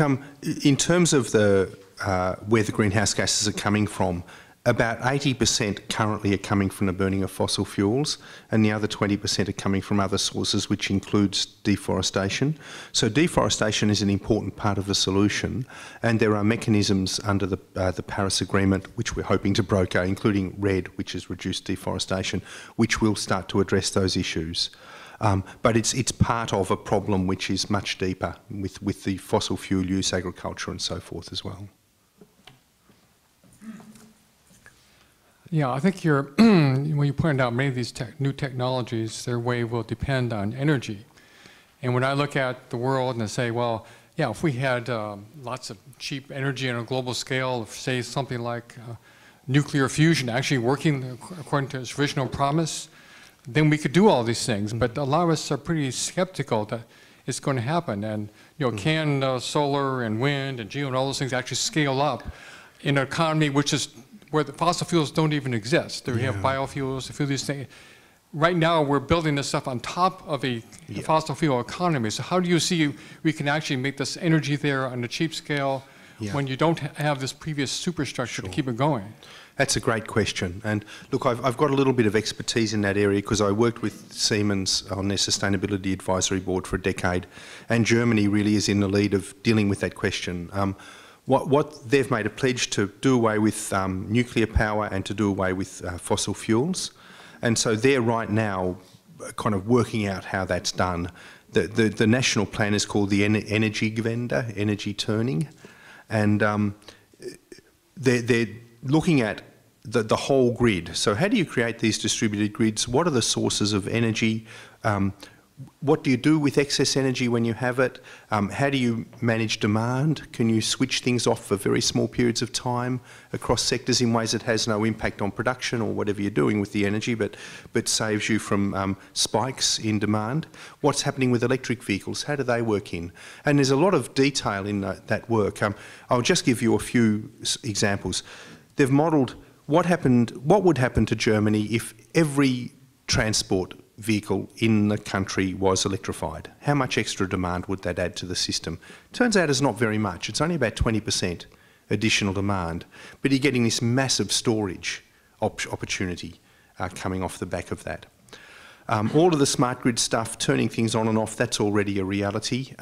in terms of where the greenhouse gases are coming from, about 80% currently are coming from the burning of fossil fuels, and the other 20% are coming from other sources, which includes deforestation. So deforestation is an important part of the solution, and there are mechanisms under the Paris Agreement, which we're hoping to broker, including RED, which is reduced deforestation, which will start to address those issues. But it's part of a problem which is much deeper with the fossil fuel use, agriculture and so forth as well. Yeah, I think when you pointed out many of these new technologies, their way will depend on energy. And when I look at the world and I say, well, yeah, if we had lots of cheap energy on a global scale, say something like nuclear fusion actually working according to its original promise, then we could do all these things. But a lot of us are pretty skeptical that it's going to happen. And can solar and wind and geo and all those things actually scale up in an economy which is where the fossil fuels don't even exist? There we have biofuels, a few of these things. Right now, we're building this stuff on top of a fossil fuel economy. So how do you see we can actually make this energy there on a cheap scale when you don't have this previous superstructure to keep it going? That's a great question. And look, I've got a little bit of expertise in that area because I worked with Siemens on their Sustainability Advisory Board for a decade, and Germany really is in the lead of dealing with that question. What they've made a pledge to do away with nuclear power and to do away with fossil fuels. And so they're right now kind of working out how that's done. The national plan is called the Energiewende, energy turning. And they're looking at the whole grid. So how do you create these distributed grids? What are the sources of energy? What do you do with excess energy when you have it? How do you manage demand? Can you switch things off for very small periods of time across sectors in ways that has no impact on production or whatever you're doing with the energy, but saves you from spikes in demand? What's happening with electric vehicles? How do they work in? And there's a lot of detail in that work. I'll just give you a few examples. They've modelled what would happen to Germany if every transport vehicle in the country was electrified. How much extra demand would that add to the system? Turns out it's not very much. It's only about 20% additional demand, but you're getting this massive storage opportunity coming off the back of that. All of the smart grid stuff, turning things on and off, that's already a reality.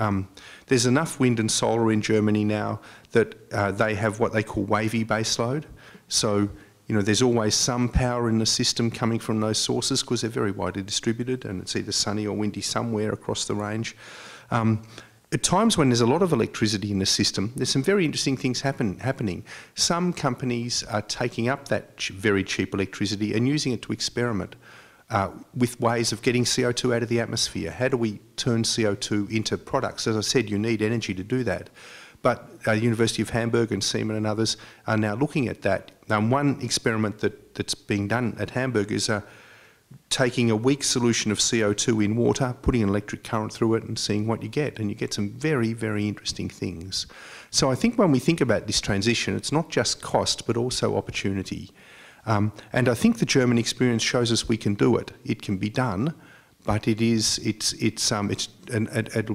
There's enough wind and solar in Germany now that they have what they call wavy baseload. So there's always some power in the system coming from those sources because they're very widely distributed and it's either sunny or windy somewhere across the range. At times when there's a lot of electricity in the system, there's some very interesting things happening. Some companies are taking up that very cheap electricity and using it to experiment with ways of getting CO2 out of the atmosphere. How do we turn CO2 into products? As I said, you need energy to do that. But the University of Hamburg and Siemens and others are now looking at that. Now, one experiment that's being done at Hamburg is taking a weak solution of CO2 in water, putting an electric current through it and seeing what you get. And you get some very, very interesting things. So I think when we think about this transition, it's not just cost, but also opportunity. And I think the German experience shows us we can do it. It can be done, but it'll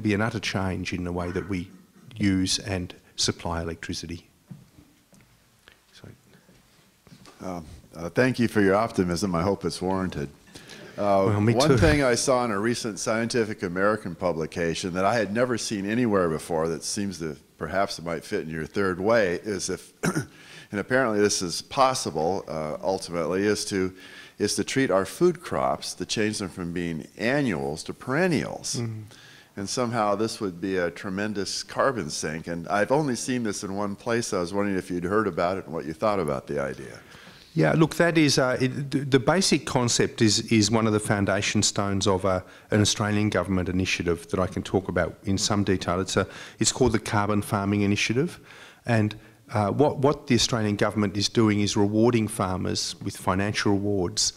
be an utter change in the way that we use and supply electricity. Thank you for your optimism. I hope it's warranted. Well, me too. One thing I saw in a recent Scientific American publication that I had never seen anywhere before that seems to perhaps it might fit in your third way is if, and apparently this is possible ultimately, is to treat our food crops, to change them from being annuals to perennials. Mm-hmm. And somehow this would be a tremendous carbon sink. And I've only seen this in one place. I was wondering if you'd heard about it and what you thought about the idea. Yeah, look, that is the basic concept is one of the foundation stones of an Australian government initiative that I can talk about in some detail. It's called the Carbon Farming Initiative, and what the Australian government is doing is rewarding farmers with financial rewards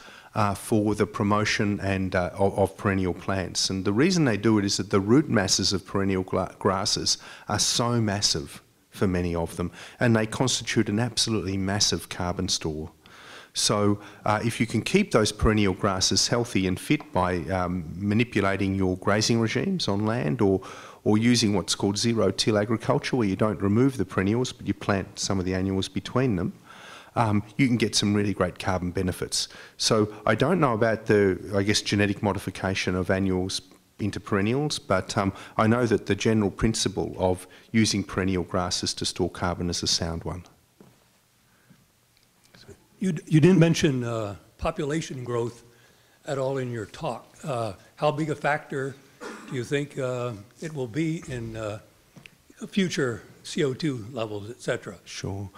for the promotion and of perennial plants. And the reason they do it is that the root masses of perennial grasses are so massive for many of them, and they constitute an absolutely massive carbon store. So if you can keep those perennial grasses healthy and fit by manipulating your grazing regimes on land or using what's called zero-till agriculture, where you don't remove the perennials but you plant some of the annuals between them, you can get some really great carbon benefits. So I don't know about the, I guess, genetic modification of annuals into perennials, but I know that the general principle of using perennial grasses to store carbon is a sound one. You didn't mention population growth at all in your talk. How big a factor do you think it will be in future CO2 levels, et cetera? Sure.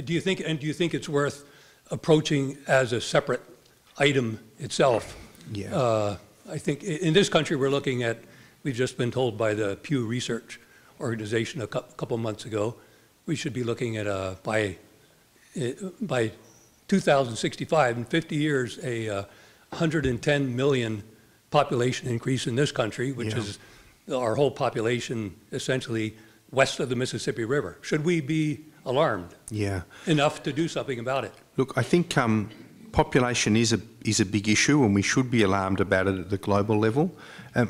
Do you think it's worth approaching as a separate item itself? Yeah. I think in this country we've just been told by the Pew Research Organization a couple months ago, we should be looking at by 2065, in 50 years, a 110 million population increase in this country, which is our whole population essentially west of the Mississippi River. Should we be alarmed enough to do something about it? Look, I think population is a big issue, and we should be alarmed about it at the global level.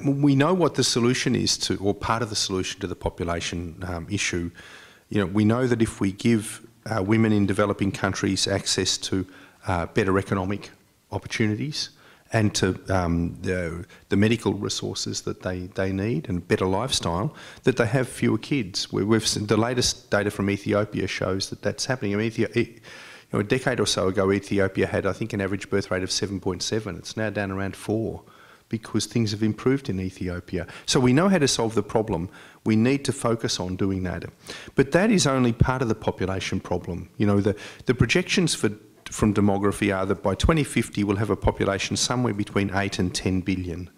We know what the solution is to, or part of the solution to the population issue. You know, we know that if we give women in developing countries access to better economic opportunities and to the medical resources that they need and better lifestyle, that they have fewer kids. We've seen, the latest data from Ethiopia shows that that's happening. I mean, a decade or so ago, Ethiopia had, I think, an average birth rate of 7.7. It's now down around 4 because things have improved in Ethiopia. So we know how to solve the problem. We need to focus on doing that. But that is only part of the population problem. You know, the projections from demography are that by 2050 we'll have a population somewhere between 8 and 10 billion.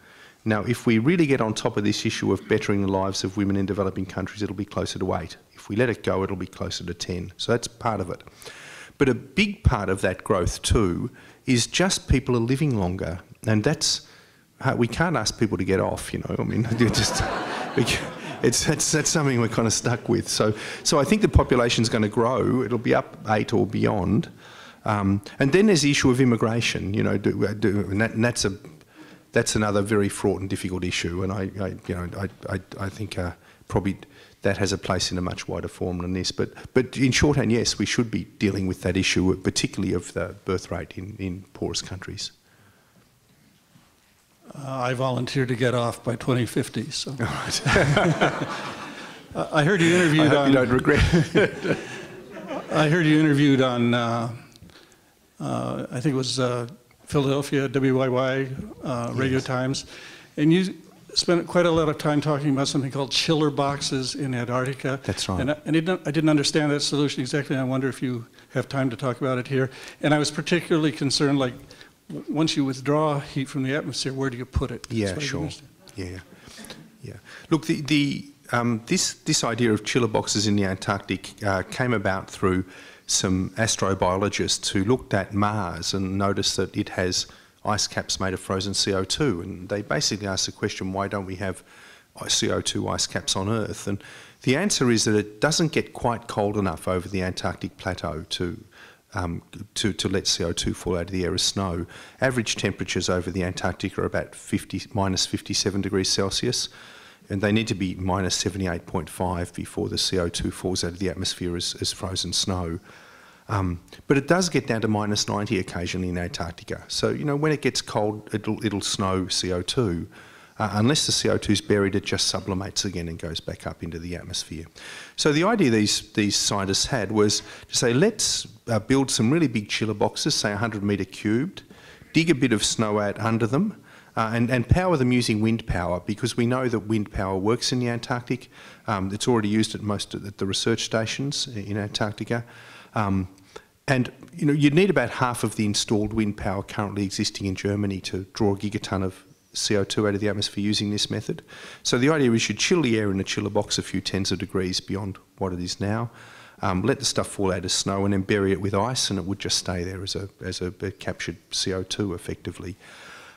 Now, if we really get on top of this issue of bettering the lives of women in developing countries, it'll be closer to 8. If we let it go, it'll be closer to 10. So that's part of it. But a big part of that growth too is just people are living longer, and that's, we can't ask people to get off, you know. I mean, that's something we're kind of stuck with. So I think the population's going to grow. It'll be up 8 or beyond. And then there's the issue of immigration, you know, and that's another very fraught and difficult issue. And I think probably that has a place in a much wider form than this. But in shorthand, yes, we should be dealing with that issue, particularly of the birth rate in poorest countries. I volunteered to get off by 2050, so. I heard you interviewed on... I hope you don't regret it. I heard you interviewed on, I think it was Philadelphia, WYY, Radio Times, and you spent quite a lot of time talking about something called chiller boxes in Antarctica. That's right. And I didn't understand that solution exactly, and I wonder if you have time to talk about it here. And I was particularly concerned, like, once you withdraw heat from the atmosphere, where do you put it? Yeah, sure. Yeah. Look, this idea of chiller boxes in the Antarctic came about through some astrobiologists who looked at Mars and noticed that it has ice caps made of frozen CO2, and they basically asked the question, why don't we have CO2 ice caps on Earth? And the answer is that it doesn't get quite cold enough over the Antarctic plateau to let CO2 fall out of the air as snow. Average temperatures over the Antarctic are about minus 57 degrees Celsius, and they need to be minus 78.5 before the CO2 falls out of the atmosphere as frozen snow. But it does get down to minus 90 occasionally in Antarctica. So, you know, when it gets cold, it'll snow CO2. Unless the CO2 is buried, it just sublimates again and goes back up into the atmosphere. So the idea these scientists had was to say, let's build some really big chiller boxes, say 100 metre cubed, dig a bit of snow out under them, and power them using wind power, because we know that wind power works in the Antarctic. It's already used at the research stations in Antarctica. And you know, you'd need about half of the installed wind power currently existing in Germany to draw a gigaton of CO2 out of the atmosphere using this method. So the idea is you chill the air in a chiller box a few tens of degrees beyond what it is now, let the stuff fall out as snow, and then bury it with ice, and it would just stay there as a captured CO2 effectively.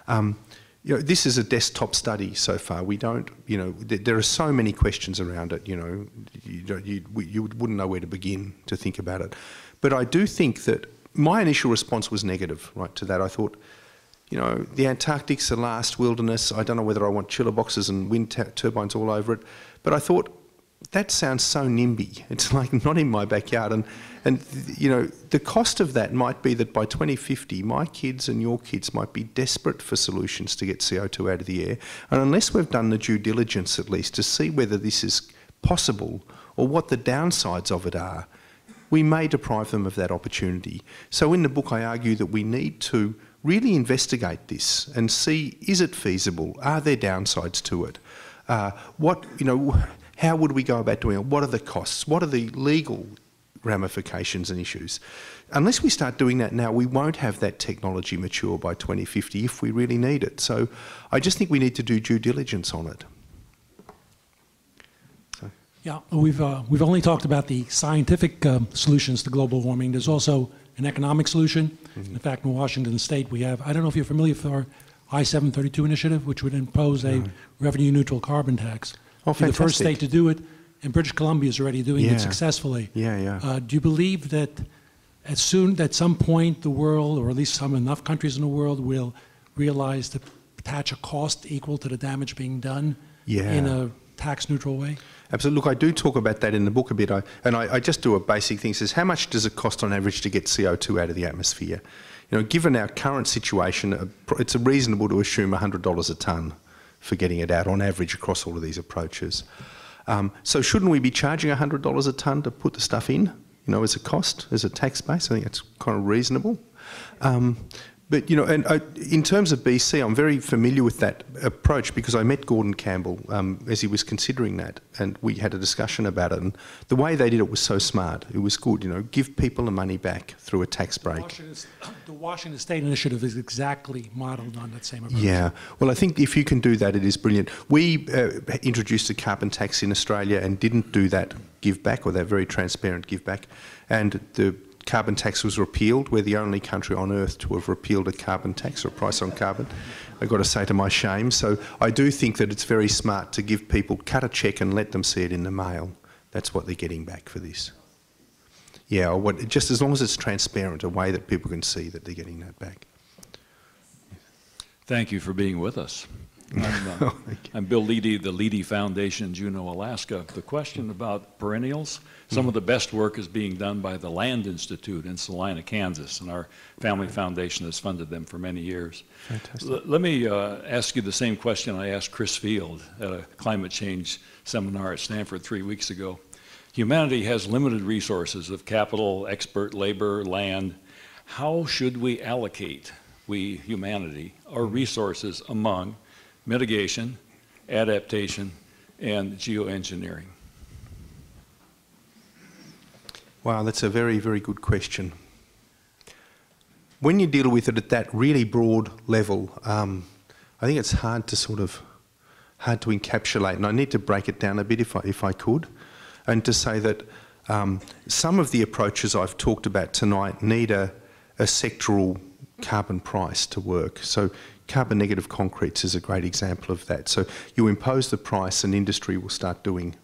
You know, this is a desktop study so far. We don't, you know, there are so many questions around it. You know, you wouldn't know where to begin to think about it. But I do think that my initial response was negative, right, to that. I thought, you know, the Antarctic's the last wilderness. I don't know whether I want chiller boxes and wind turbines all over it. But I thought that sounds so NIMBY. It's like not in my backyard. And you know, the cost of that might be that by 2050, my kids and your kids might be desperate for solutions to get CO2 out of the air. And unless we've done the due diligence at least to see whether this is possible or what the downsides of it are, we may deprive them of that opportunity. So in the book, I argue that we need to really investigate this and see, is it feasible? Are there downsides to it? How would we go about doing it? What are the costs? What are the legal ramifications and issues? Unless we start doing that now, we won't have that technology mature by 2050 if we really need it. So I just think we need to do due diligence on it. Yeah, we've only talked about the scientific solutions to global warming. There's also an economic solution. In fact, in Washington State, we have, I don't know if you're familiar with our I-732 initiative, which would impose a revenue-neutral carbon tax. Oh, We're the first fantastic. state to do it, and British Columbia is already doing it successfully. Yeah. Do you believe that at some point the world, or at least enough countries in the world, will realize to attach a cost equal to the damage being done in a tax-neutral way? Absolutely. Look, I do talk about that in the book a bit, I just do a basic thing. It says, how much does it cost on average to get CO2 out of the atmosphere? You know, given our current situation, it's reasonable to assume $100 a tonne for getting it out on average across all of these approaches. So shouldn't we be charging $100 a tonne to put the stuff in, you know, as a cost, as a tax base? I think that's kind of reasonable. But, you know, and in terms of BC, I'm very familiar with that approach because I met Gordon Campbell as he was considering that, and we had a discussion about it. And the way they did it was so smart. It was good, you know, give people the money back through a tax break. The Washington State initiative is exactly modeled on that same approach. Yeah. Well, I think if you can do that, it is brilliant. We introduced a carbon tax in Australia and didn't do that give back, or that very transparent give back. And the carbon tax was repealed. We're the only country on earth to have repealed a carbon tax or a price on carbon. I've got to say to my shame. So I do think that it's very smart to give people, cut a cheque and let them see it in the mail. That's what they're getting back for this. Yeah, or just as long as it's transparent, a way that people can see that they're getting that back. Thank you for being with us. I'm Bill Leedy, the Leedy Foundation, Juneau, Alaska. The question about perennials, some of the best work is being done by the Land Institute in Salina, Kansas, and our family foundation has funded them for many years. Fantastic. Let me ask you the same question I asked Chris Field at a climate change seminar at Stanford 3 weeks ago. Humanity has limited resources of capital, expert labor, land. How should we allocate, we humanity, our resources among mitigation, adaptation, and geoengineering? Wow, that's a very, very good question. When you deal with it at that really broad level, I think it's hard to encapsulate, and I need to break it down a bit if I could, and to say that some of the approaches I've talked about tonight need a sectoral carbon price to work. So carbon negative concretes is a great example of that. So you impose the price and industry will start doing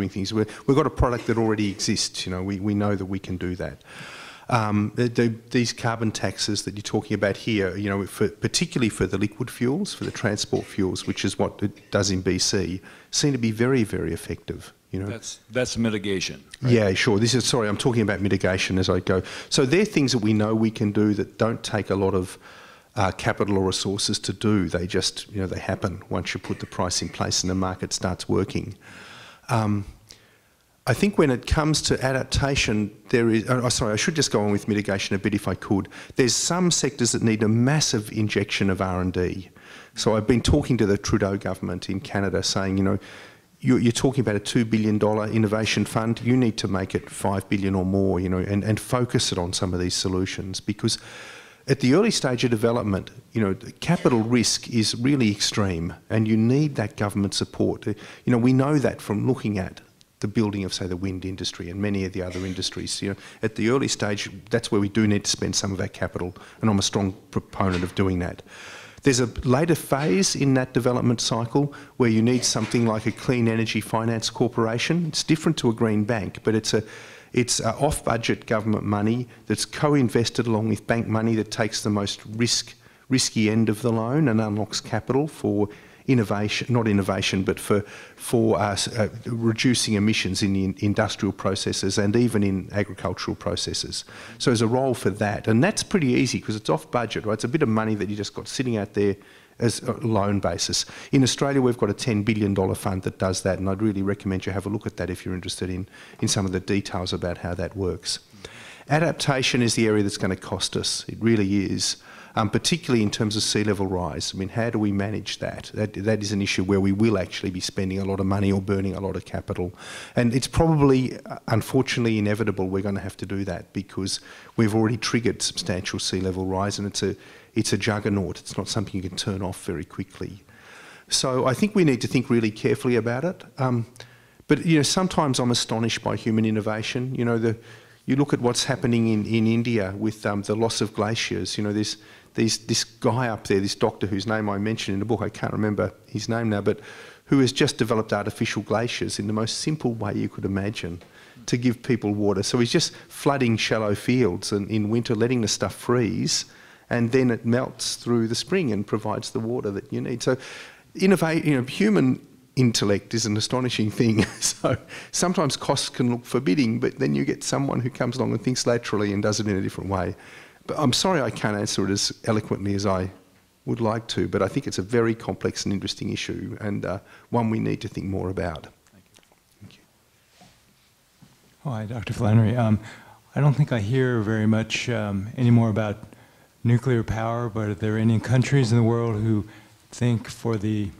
things. We've got a product that already exists, you know, we know that we can do that. These carbon taxes that you're talking about here, you know, particularly for the liquid fuels, for the transport fuels, which is what it does in BC, seem to be very, very effective. You know? That's mitigation. Right? Yeah, sure. Sorry, I'm talking about mitigation as I go. So they're things that we know we can do that don't take a lot of capital or resources to do. They just, you know, they happen once you put the price in place and the market starts working. I think when it comes to adaptation, I should just go on with mitigation a bit if I could. There's some sectors that need a massive injection of R&D. So I've been talking to the Trudeau government in Canada saying, you know, you're talking about a $2 billion innovation fund. You need to make it $5 billion or more, you know, and focus it on some of these solutions, because at the early stage of development, you know, capital risk is really extreme, and you need that government support. You know, we know that from looking at the building of, say, the wind industry and many of the other industries. You know, at the early stage, that's where we do need to spend some of our capital, and I'm a strong proponent of doing that. There's a later phase in that development cycle where you need something like a clean energy finance corporation. It's different to a green bank, but it's off-budget government money that's co-invested along with bank money that takes the most risky end of the loan and unlocks capital for innovation, not innovation, but for reducing emissions in the industrial processes and even in agricultural processes. So there's a role for that, and that's pretty easy because it's off budget, right? It's a bit of money that you just got sitting out there as a loan basis. In Australia, we've got a $10 billion fund that does that, and I'd really recommend you have a look at that if you're interested in some of the details about how that works. Adaptation is the area that's going to cost us. It really is, particularly in terms of sea level rise. I mean, how do we manage that? That is an issue where we will actually be spending a lot of money or burning a lot of capital. And it's probably, unfortunately, inevitable we're going to have to do that because we've already triggered substantial sea level rise, and it's a juggernaut. It's not something you can turn off very quickly. So I think we need to think really carefully about it. But, you know, sometimes I'm astonished by human innovation. You know, you look at what's happening in India with the loss of glaciers. You know, there's this guy up there, this doctor whose name I mentioned in the book, I can't remember his name now, but who has just developed artificial glaciers in the most simple way you could imagine to give people water. So he's just flooding shallow fields and in winter letting the stuff freeze, and then it melts through the spring and provides the water that you need. So human intellect is an astonishing thing. So sometimes costs can look forbidding, but then you get someone who comes along and thinks laterally and does it in a different way. But I'm sorry I can't answer it as eloquently as I would like to, but I think it's a very complex and interesting issue, and one we need to think more about. Thank you. Hi, Dr. Flannery. I don't think I hear very much anymore about nuclear power, but are there any countries in the world who think for the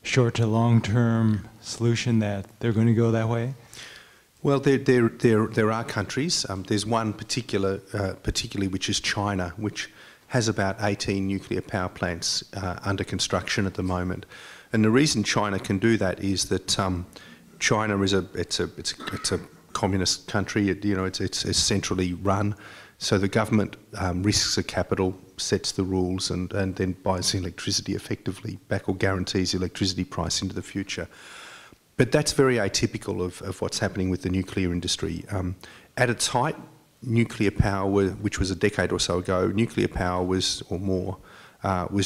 short to long-term solution that they're going to go that way? Well, there are countries. There's one particularly which is China, which has about 18 nuclear power plants under construction at the moment. And the reason China can do that is that China is a communist country. It's centrally run. So the government risks the capital, sets the rules, and then buys the electricity effectively back or guarantees the electricity price into the future. But that's very atypical of what's happening with the nuclear industry. At its height, nuclear power, which was a decade or so ago, nuclear power was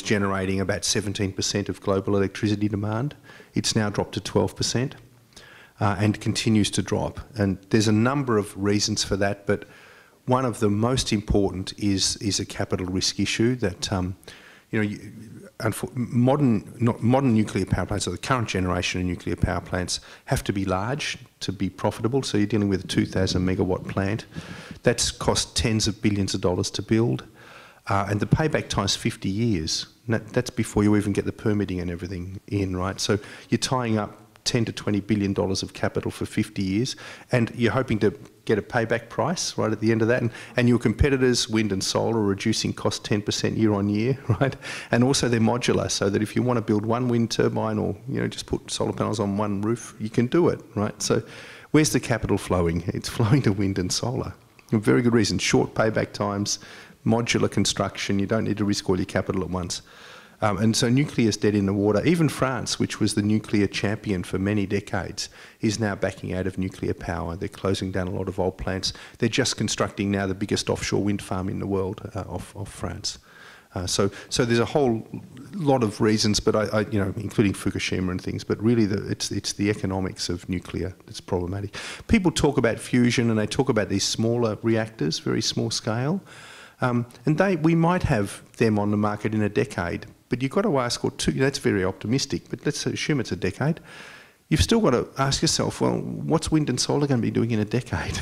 generating about 17% of global electricity demand. It's now dropped to 12% and continues to drop. And there's a number of reasons for that, but one of the most important is a capital risk issue that, modern nuclear power plants, or the current generation of nuclear power plants, have to be large to be profitable. So you're dealing with a 2,000 megawatt plant. That's cost tens of billions of dollars to build. And the payback time is 50 years. That's before you even get the permitting and everything in, right? So you're tying up $10 to $20 billion of capital for 50 years, and you're hoping to get a payback price right at the end of that. And your competitors, wind and solar, are reducing cost 10% year on year, right? And also they're modular, so that if you want to build one wind turbine or just put solar panels on one roof, you can do it, right? So where's the capital flowing? It's flowing to wind and solar. A very good reason. Short payback times, modular construction. You don't need to risk all your capital at once. And so nuclear is dead in the water. Even France, which was the nuclear champion for many decades, is now backing out of nuclear power. They're closing down a lot of old plants. They're just constructing now the biggest offshore wind farm in the world of France. So there's a whole lot of reasons, but including Fukushima and things. But really, it's the economics of nuclear that's problematic. People talk about fusion and they talk about these smaller reactors, very small scale, and we might have them on the market in a decade. But you've got to ask, or two, that's very optimistic, but let's assume it's a decade. You've still got to ask yourself, well, what's wind and solar going to be doing in a decade?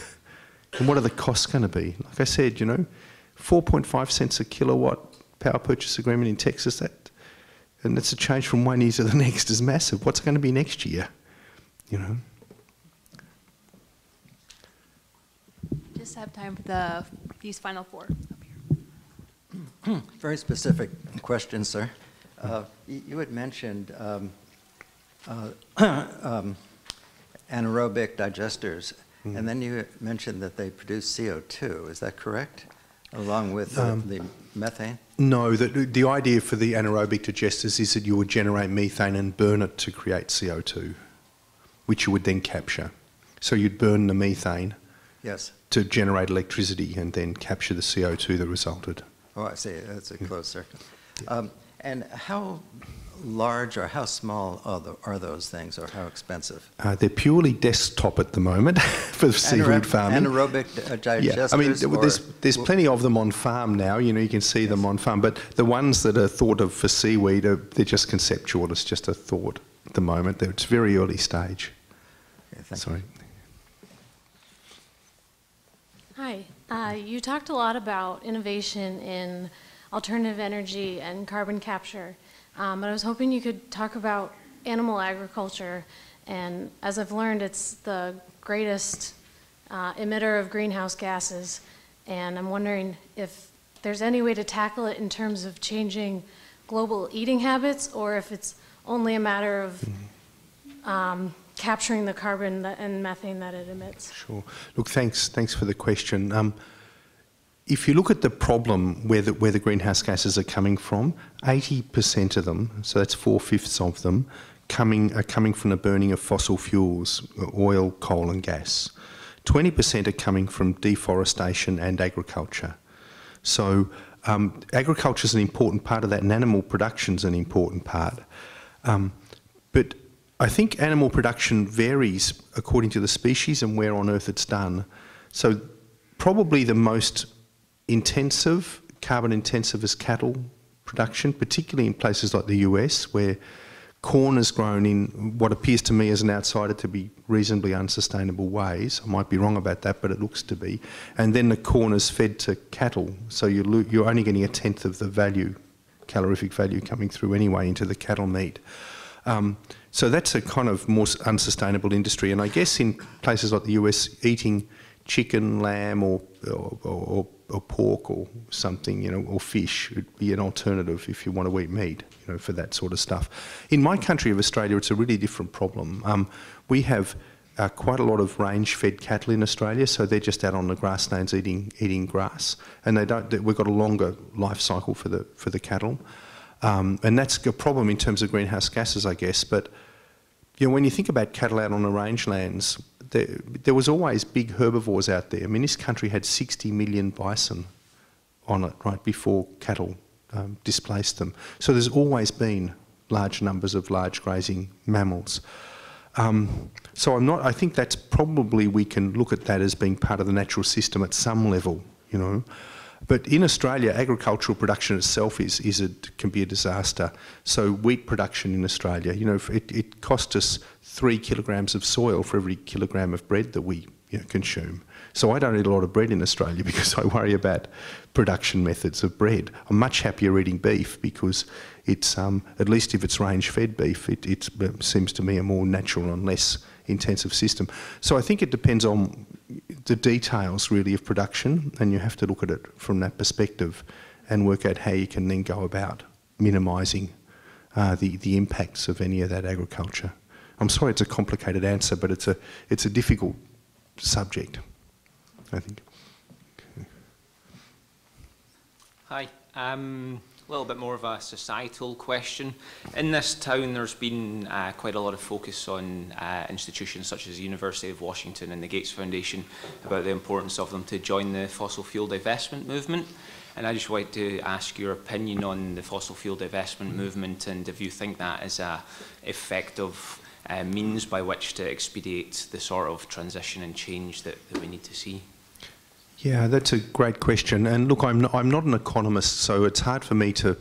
And what are the costs going to be? Like I said, 4.5 cents a kilowatt power purchase agreement in Texas, and that's a change from one year to the next is massive. What's it going to be next year? Just have time for these final four. Very specific question, sir. You had mentioned anaerobic digesters, and then you mentioned that they produce CO2. Is that correct? Along with the methane? No, the idea for the anaerobic digesters is that you would generate methane and burn it to create CO2, which you would then capture. So you'd burn the methane to generate electricity and then capture the CO2 that resulted. Oh, I see. That's a closed circuit. And how large or how small are those things, or how expensive? They're purely desktop at the moment for seaweed farming. Anaerobic digesters? Yeah, I mean, there's plenty of them on farm now. You know, you can see them on farm. But the ones that are thought of for seaweed, they're just conceptual. It's just a thought at the moment. It's very early stage. Okay, Sorry. Hi. You talked a lot about innovation in alternative energy and carbon capture. But I was hoping you could talk about animal agriculture, and as I've learned, it's the greatest emitter of greenhouse gases, and I'm wondering if there's any way to tackle it in terms of changing global eating habits, or if it's only a matter of capturing the carbon and methane that it emits. Sure. Look, thanks for the question. If you look at the problem where the greenhouse gases are coming from, 80% of them, so that's 4/5 of them, are coming from the burning of fossil fuels, oil, coal and gas. 20% are coming from deforestation and agriculture. So agriculture is an important part of that, and animal production is an important part. But I think animal production varies according to the species and where on earth it's done. So probably the most carbon intensive is cattle production, particularly in places like the US, where corn is grown in what appears to me as an outsider to be reasonably unsustainable ways. I might be wrong about that, but it looks to be. And then the corn is fed to cattle, so you're only getting 1/10 of the value, calorific value coming through anyway into the cattle meat. So that's a kind of more unsustainable industry. And I guess in places like the US, eating chicken, lamb or pork or something, you know, or fish would be an alternative if you want to eat meat, you know, for that sort of stuff. In my country of Australia, it's a really different problem. We have quite a lot of range-fed cattle in Australia, so they're just out on the grasslands eating grass, and we've got a longer life cycle for the cattle, and that's a problem in terms of greenhouse gases, I guess. But you know, when you think about cattle out on the rangelands, there was always big herbivores out there. I mean, this country had 60 million bison on it right before cattle displaced them. So there's always been large numbers of large grazing mammals. So I think that's probably, we can look at that as being part of the natural system at some level, you know. But in Australia, agricultural production itself can be a disaster. So wheat production in Australia, you know, it cost us 3 kilograms of soil for every kilogram of bread that we consume. So I don't eat a lot of bread in Australia because I worry about production methods of bread. I'm much happier eating beef because it's, at least if it's range-fed beef, it seems to me a more natural and less intensive system. So I think it depends on the details really of production, and you have to look at it from that perspective and work out how you can then go about minimising the impacts of any of that agriculture. I'm sorry it's a complicated answer, but it's a difficult subject, I think. Hi. A little bit more of a societal question. In this town, there's been quite a lot of focus on institutions such as the University of Washington and the Gates Foundation about the importance of them to join the fossil fuel divestment movement. And I just wanted to ask your opinion on the fossil fuel divestment movement, and if you think that is an effective means by which to expedite the sort of transition and change that we need to see. Yeah, that's a great question. And look, I'm not an economist, so it's hard for me to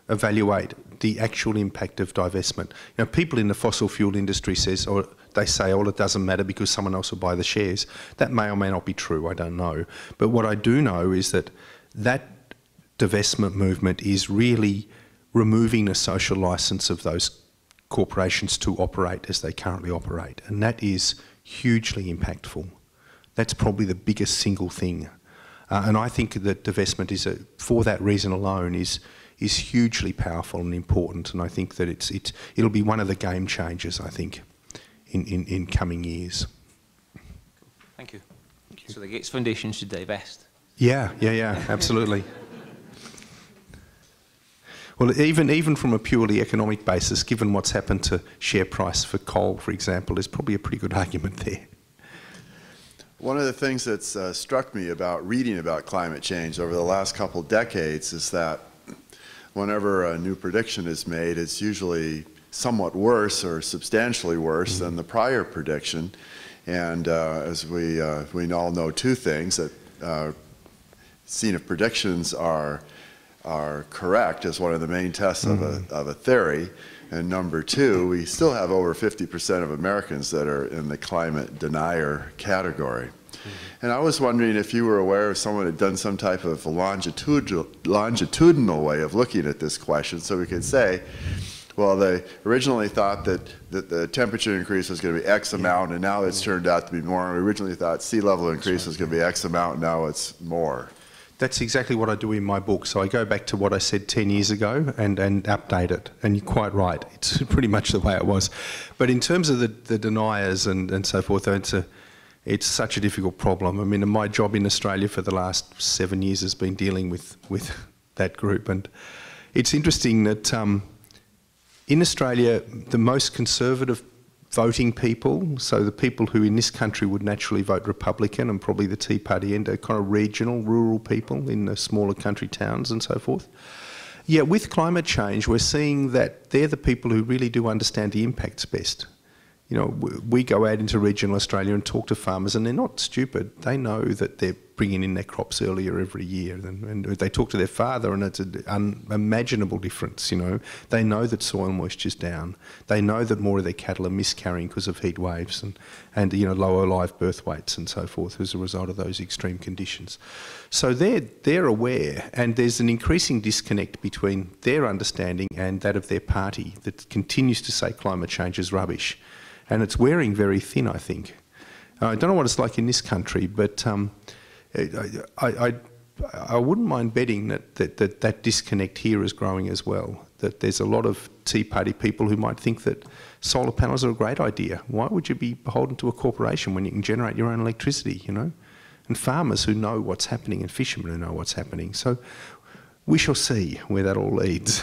evaluate the actual impact of divestment. You know, people in the fossil fuel industry say, oh, it doesn't matter because someone else will buy the shares. That may or may not be true, I don't know. But what I do know is that divestment movement is really removing the social licence of those corporations to operate as they currently operate. And that is hugely impactful. That's probably the biggest single thing. And I think that divestment for that reason alone is hugely powerful and important. And I think that it'll be one of the game changers, I think, in coming years. Thank you. So the Gates Foundation should divest? Yeah, absolutely. Well, even from a purely economic basis, given what's happened to share price for coal, for example, there's probably a pretty good argument there. One of the things that's struck me about reading about climate change over the last couple decades is that whenever a new prediction is made, it's usually somewhat worse or substantially worse than the prior prediction. And as we all know two things, that seeing if predictions are correct is one of the main tests of a theory. And number two, we still have over 50% of Americans that are in the climate denier category. And I was wondering if you were aware of someone who had done some type of longitudinal way of looking at this question, so we could say, well, they originally thought that the temperature increase was going to be X amount, and now it's turned out to be more. We originally thought sea level increase was going to be X amount, and now it's more. That's exactly what I do in my book. So I go back to what I said 10 years ago and update it. And you're quite right. It's pretty much the way it was. But in terms of the deniers and so forth, it's such a difficult problem. I mean, my job in Australia for the last 7 years has been dealing with that group. And it's interesting that in Australia, the most conservative voting people, so the people who in this country would naturally vote Republican and probably the Tea Party end, are kind of regional, rural people in the smaller country towns and so forth. Yeah, with climate change, we're seeing that they're the people who really do understand the impacts best. You know, we go out into regional Australia and talk to farmers, and they're not stupid. They know that they're bringing in their crops earlier every year, and they talk to their father, and it's an unimaginable difference, you know. They know that soil moisture's down. They know that more of their cattle are miscarrying because of heat waves and you know, lower live birth weights and so forth as a result of those extreme conditions. So they're aware, and there's an increasing disconnect between their understanding and that of their party that continues to say climate change is rubbish. And it's wearing very thin, I think. I don't know what it's like in this country, but I wouldn't mind betting that disconnect here is growing as well, that there's a lot of Tea Party people who might think that solar panels are a great idea. Why would you be beholden to a corporation when you can generate your own electricity, you know? And farmers who know what's happening and fishermen who know what's happening. So we shall see where that all leads.